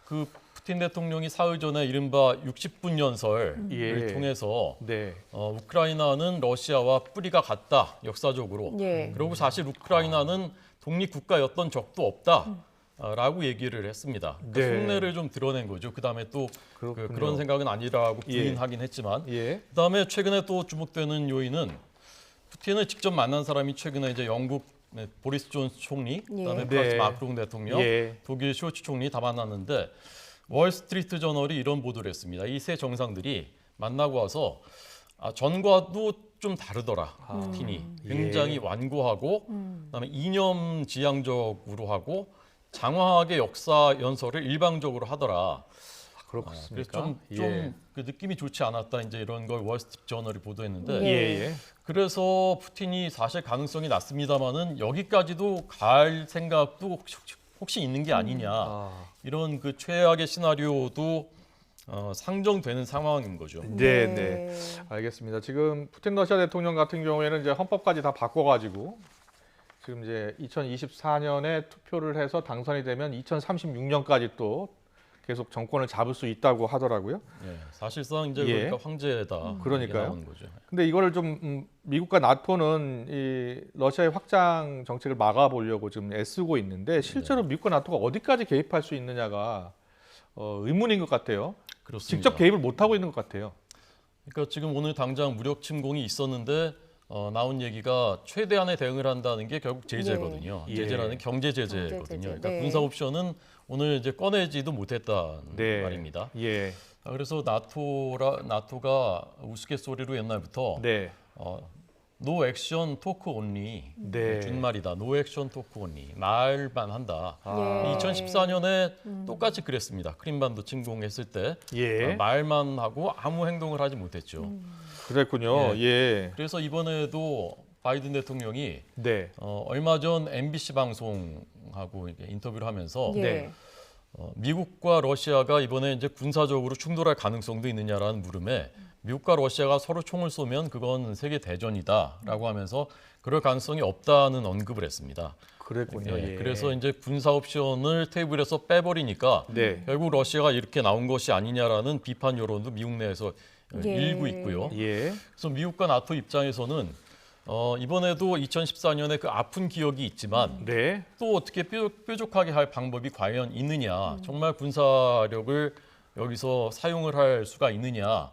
그 푸틴 대통령이 사흘 전에 이른바 60분 연설을 예. 통해서 네. 우크라이나는 러시아와 뿌리가 같다 역사적으로. 예. 그리고 사실 우크라이나는 독립 국가였던 적도 없다. 라고 얘기를 했습니다. 그러니까 네. 속내를 좀 드러낸 거죠. 그다음에 또 그렇군요. 그런 생각은 아니라고 예. 부인하긴 했지만 예. 그다음에 최근에 또 주목되는 요인은 푸틴을 직접 만난 사람이 최근에 이제 영국 보리스 존스 총리, 그다음에 예. 프랑스 네. 마크롱 대통령, 예. 독일 쇼츠 총리 다 만났는데 월스트리트 저널이 이런 보도를 했습니다. 이 세 정상들이 만나고 와서 전과도 좀 다르더라. 푸틴이 굉장히 완고하고 그다음에 이념지향적으로 하고 장황하게 역사 연설을 일방적으로 하더라. 그렇습니까? 그래서 좀 예. 그 느낌이 좋지 않았다. 이제 이런 걸 월스트리트 저널이 보도했는데 예. 그래서 푸틴이 사실 가능성이 낮습니다만은 여기까지도 갈 생각도 혹시 있는 게 아니냐. 이런 그 최악의 시나리오도 상정되는 상황인 거죠. 네, 네. 알겠습니다. 지금 푸틴 러시아 대통령 같은 경우에는 이제 헌법까지 다 바꿔가지고 지금 이제 2024년에 투표를 해서 당선이 되면 2036년까지 또 계속 정권을 잡을 수 있다고 하더라고요. 예, 사실상 이제 예. 그러니까 황제다. 그러니까요. 나오는 거죠. 근데 이거를 좀 미국과 나토는 이 러시아의 확장 정책을 막아보려고 지금 애쓰고 있는데 실제로 미국과 나토가 어디까지 개입할 수 있느냐가 의문인 것 같아요. 그렇습니다. 직접 개입을 못 하고 있는 것 같아요. 그러니까 지금 오늘 당장 무력 침공이 있었는데 나온 얘기가 최대한의 대응을 한다는 게 결국 제재거든요. 예. 제재라는 경제 제재거든요. 경제 제재. 그러니까 네. 군사 옵션은 오늘 이제 꺼내지도 못했다는 네. 말입니다. 예. 그래서 나토가 우스갯소리로 옛날부터 네. 노 액션 토크 온리. 네. 준말이다. 노 액션 토크 온리. 말만 한다. 예. 2014년에 똑같이 그랬습니다. 크림반도 침공했을 때 예. 말만 하고 아무 행동을 하지 못했죠. 그랬군요. 예. 그래서 이번에도 바이든 대통령이 네. 얼마 전 MBC 방송하고 이렇게 인터뷰를 하면서 네. 미국과 러시아가 이번에 이제 군사적으로 충돌할 가능성도 있느냐라는 물음에 미국과 러시아가 서로 총을 쏘면 그건 세계 대전이다라고 하면서 그럴 가능성이 없다는 언급을 했습니다. 그랬군요. 예. 그래서 이제 군사 옵션을 테이블에서 빼버리니까 네. 결국 러시아가 이렇게 나온 것이 아니냐라는 비판 여론도 미국 내에서 일고 있고요. 예. 그래서 미국과 나토 입장에서는 이번에도 2014년에 그 아픈 기억이 있지만 네. 또 어떻게 뾰족하게 할 방법이 과연 있느냐, 정말 군사력을 여기서 사용을 할 수가 있느냐.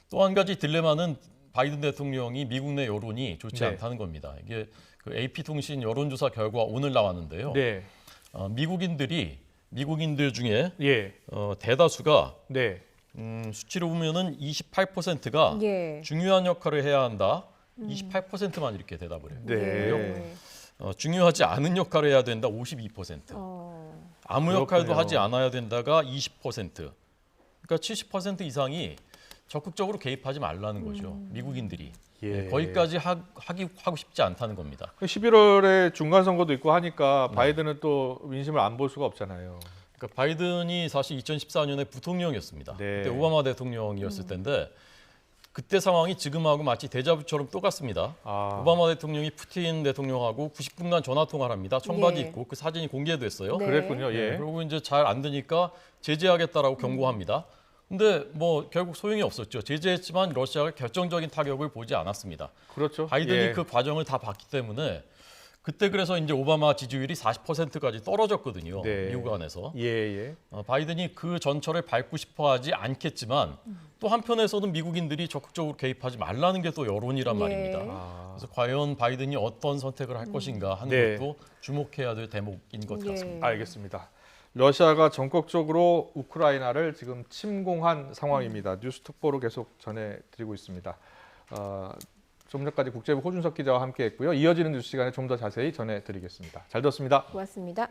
또 한 가지 딜레마는 바이든 대통령이 미국 내 여론이 좋지 네. 않다는 겁니다. 이게 그 AP통신 여론조사 결과 오늘 나왔는데요. 네. 미국인들 중에 예. 대다수가 네. 수치로 보면은 28%가 예. 중요한 역할을 해야 한다. 28%만 이렇게 대답을 해요. 네. 중요하지 않은 역할을 해야 된다. 52%. 아무 역할도 그렇군요. 하지 않아야 된다가 20%. 그러니까 70% 이상이 적극적으로 개입하지 말라는 거죠. 미국인들이. 예. 거기까지 하고 싶지 않다는 겁니다. 11월에 중간 선거도 있고 하니까 바이든은 또 민심을 안 볼 수가 없잖아요. 그러니까 바이든이 사실 2014년에 부통령이었습니다. 네. 그때 오바마 대통령이었을 텐데 그때 상황이 지금하고 마치 데자부처럼 똑같습니다. 오바마 대통령이 푸틴 대통령하고 90분간 전화 통화를 합니다. 청바지 입고 그 사진이 공개됐어요. 네. 그랬군요. 예. 그리고 이제 잘 안 되니까 제재하겠다라고 경고합니다. 근데 뭐 결국 소용이 없었죠. 제재했지만 러시아가 결정적인 타격을 보지 않았습니다. 그렇죠. 바이든이 예. 그 과정을 다 봤기 때문에 그때 그래서 이제 오바마 지지율이 40%까지 떨어졌거든요. 네. 미국 안에서. 예. 바이든이 그 전철을 밟고 싶어하지 않겠지만 또 한편에서는 미국인들이 적극적으로 개입하지 말라는 게 또 여론이란 예. 말입니다. 그래서 과연 바이든이 어떤 선택을 할 것인가 하는 네. 것도 주목해야 될 대목인 것 같습니다. 알겠습니다. 러시아가 전격적으로 우크라이나를 지금 침공한 상황입니다. 뉴스특보로 계속 전해드리고 있습니다. 좀 전까지 국제부 호준석 기자와 함께했고요. 이어지는 뉴스 시간에 좀 더 자세히 전해드리겠습니다. 잘 들었습니다. 고맙습니다.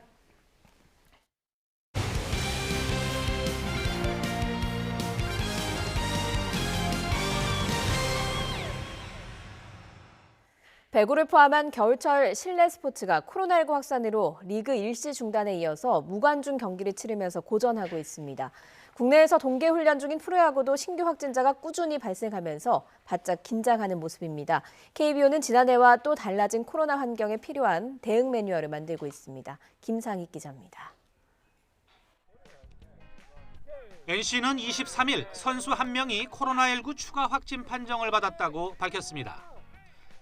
배구를 포함한 겨울철 실내 스포츠가 코로나19 확산으로 리그 일시 중단에 이어서 무관중 경기를 치르면서 고전하고 있습니다. 국내에서 동계 훈련 중인 프로야구도 신규 확진자가 꾸준히 발생하면서 바짝 긴장하는 모습입니다. KBO는 지난해와 또 달라진 코로나 환경에 필요한 대응 매뉴얼을 만들고 있습니다. 김상희 기자입니다. NC는 23일 선수 한 명이 코로나19 추가 확진 판정을 받았다고 밝혔습니다.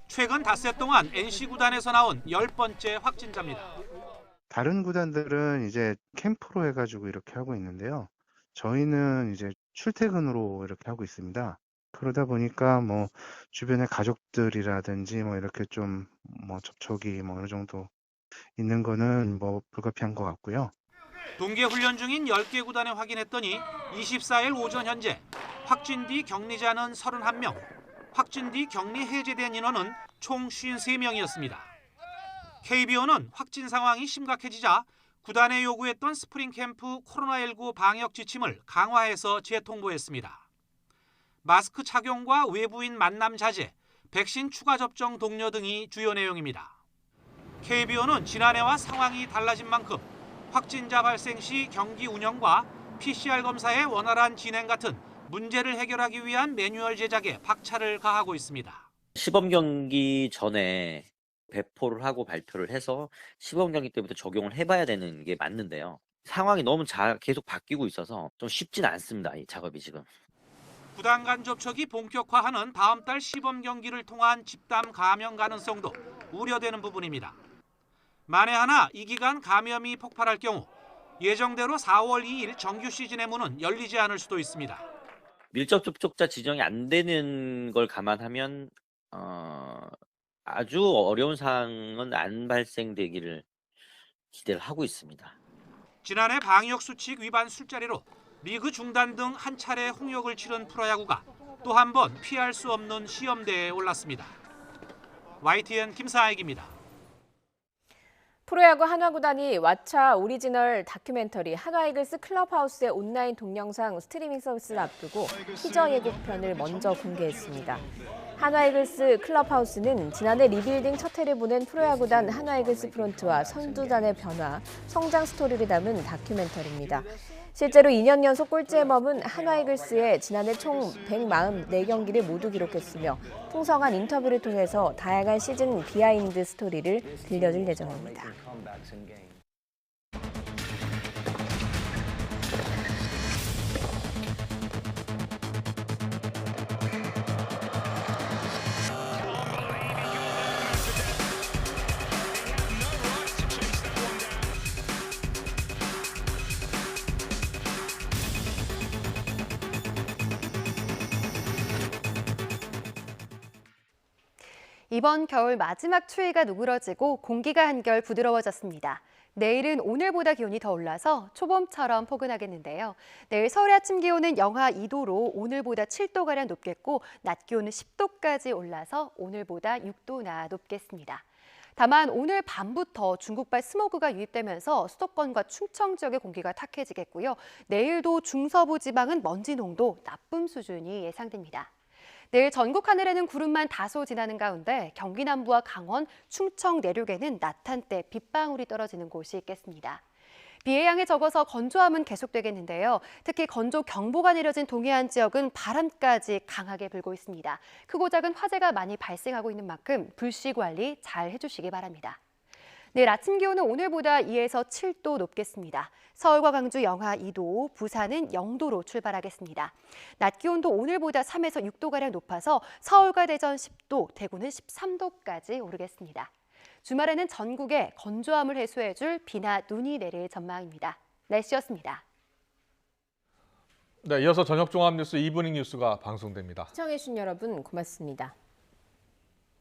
최근 닷새 동안 NC 구단에서 나온 10번째 확진자입니다. 다른 구단들은 이제 캠프로 해가지고 이렇게 하고 있는데요. 저희는 이제 출퇴근으로 이렇게 하고 있습니다. 그러다 보니까 뭐 주변의 가족들이라든지 뭐 이렇게 좀 뭐 접촉이 뭐 어느 정도 있는 거는 뭐 불가피한 것 같고요. 동계 훈련 중인 10개 구단에 확인했더니 24일 오전 현재 확진 뒤 격리자는 31명, 확진 뒤 격리 해제된 인원은 총 53명이었습니다. KBO는 확진 상황이 심각해지자 구단에 요구했던 스프링 캠프 코로나19 방역 지침을 강화해서 재통보했습니다. 마스크 착용과 외부인 만남 자제, 백신 추가 접종 독려 등이 주요 내용입니다. KBO는 지난해와 상황이 달라진 만큼 확진자 발생 시 경기 운영과 PCR 검사의 원활한 진행 같은 문제를 해결하기 위한 매뉴얼 제작에 박차를 가하고 있습니다. 시범 경기 전에 배포를 하고 발표를 해서 시범 경기 때부터 적용을 해봐야 되는 게 맞는데요. 상황이 너무 계속 바뀌고 있어서 좀 쉽진 않습니다. 이 작업이 지금. 구단 간 접촉이 본격화하는 다음 달 시범 경기를 통한 집단 감염 가능성도 우려되는 부분입니다. 만에 하나 이 기간 감염이 폭발할 경우 예정대로 4월 2일 정규 시즌의 문은 열리지 않을 수도 있습니다. 밀접 접촉자 지정이 안 되는 걸 감안하면 아주 어려운 상황은 안 발생되기를 기대를 하고 있습니다. 지난해 방역수칙 위반 술자리로 리그 중단 등 한 차례 홍역을 치른 프로야구가 또 한 번 피할 수 없는 시험대에 올랐습니다. YTN 김사익입니다. 프로야구 한화구단이 왓챠 오리지널 다큐멘터리 한화이글스 클럽하우스의 온라인 동영상 스트리밍 서비스를 앞두고 티저 예고편을 먼저 공개했습니다. 한화이글스 클럽하우스는 지난해 리빌딩 첫 해를 보낸 프로야구단 한화이글스 프론트와 선두단의 변화, 성장 스토리를 담은 다큐멘터리입니다. 실제로 2년 연속 꼴찌에 머문 한화이글스의 지난해 총 144경기를 모두 기록했으며 풍성한 인터뷰를 통해서 다양한 시즌 비하인드 스토리를 들려줄 예정입니다. 이번 겨울 마지막 추위가 누그러지고 공기가 한결 부드러워졌습니다. 내일은 오늘보다 기온이 더 올라서 초봄처럼 포근하겠는데요. 내일 서울의 아침 기온은 영하 2도로 오늘보다 7도가량 높겠고 낮 기온은 10도까지 올라서 오늘보다 6도나 높겠습니다. 다만 오늘 밤부터 중국발 스모그가 유입되면서 수도권과 충청 지역의 공기가 탁해지겠고요. 내일도 중서부 지방은 먼지 농도 나쁨 수준이 예상됩니다. 내일 전국 하늘에는 구름만 다소 지나는 가운데 경기 남부와 강원, 충청 내륙에는 낮 한때 빗방울이 떨어지는 곳이 있겠습니다. 비의 양이 적어서 건조함은 계속되겠는데요. 특히 건조 경보가 내려진 동해안 지역은 바람까지 강하게 불고 있습니다. 크고 작은 화재가 많이 발생하고 있는 만큼 불씨 관리 잘 해주시기 바랍니다. 내일 아침 기온은 오늘보다 2에서 7도 높겠습니다. 서울과 광주 영하 2도, 부산은 0도로 출발하겠습니다. 낮 기온도 오늘보다 3에서 6도가량 높아서 서울과 대전 10도, 대구는 13도까지 오르겠습니다. 주말에는 전국에 건조함을 해소해줄 비나 눈이 내릴 전망입니다. 날씨였습니다. 네, 이어서 저녁 종합 뉴스 이브닝 뉴스가 방송됩니다. 시청해주신 여러분 고맙습니다.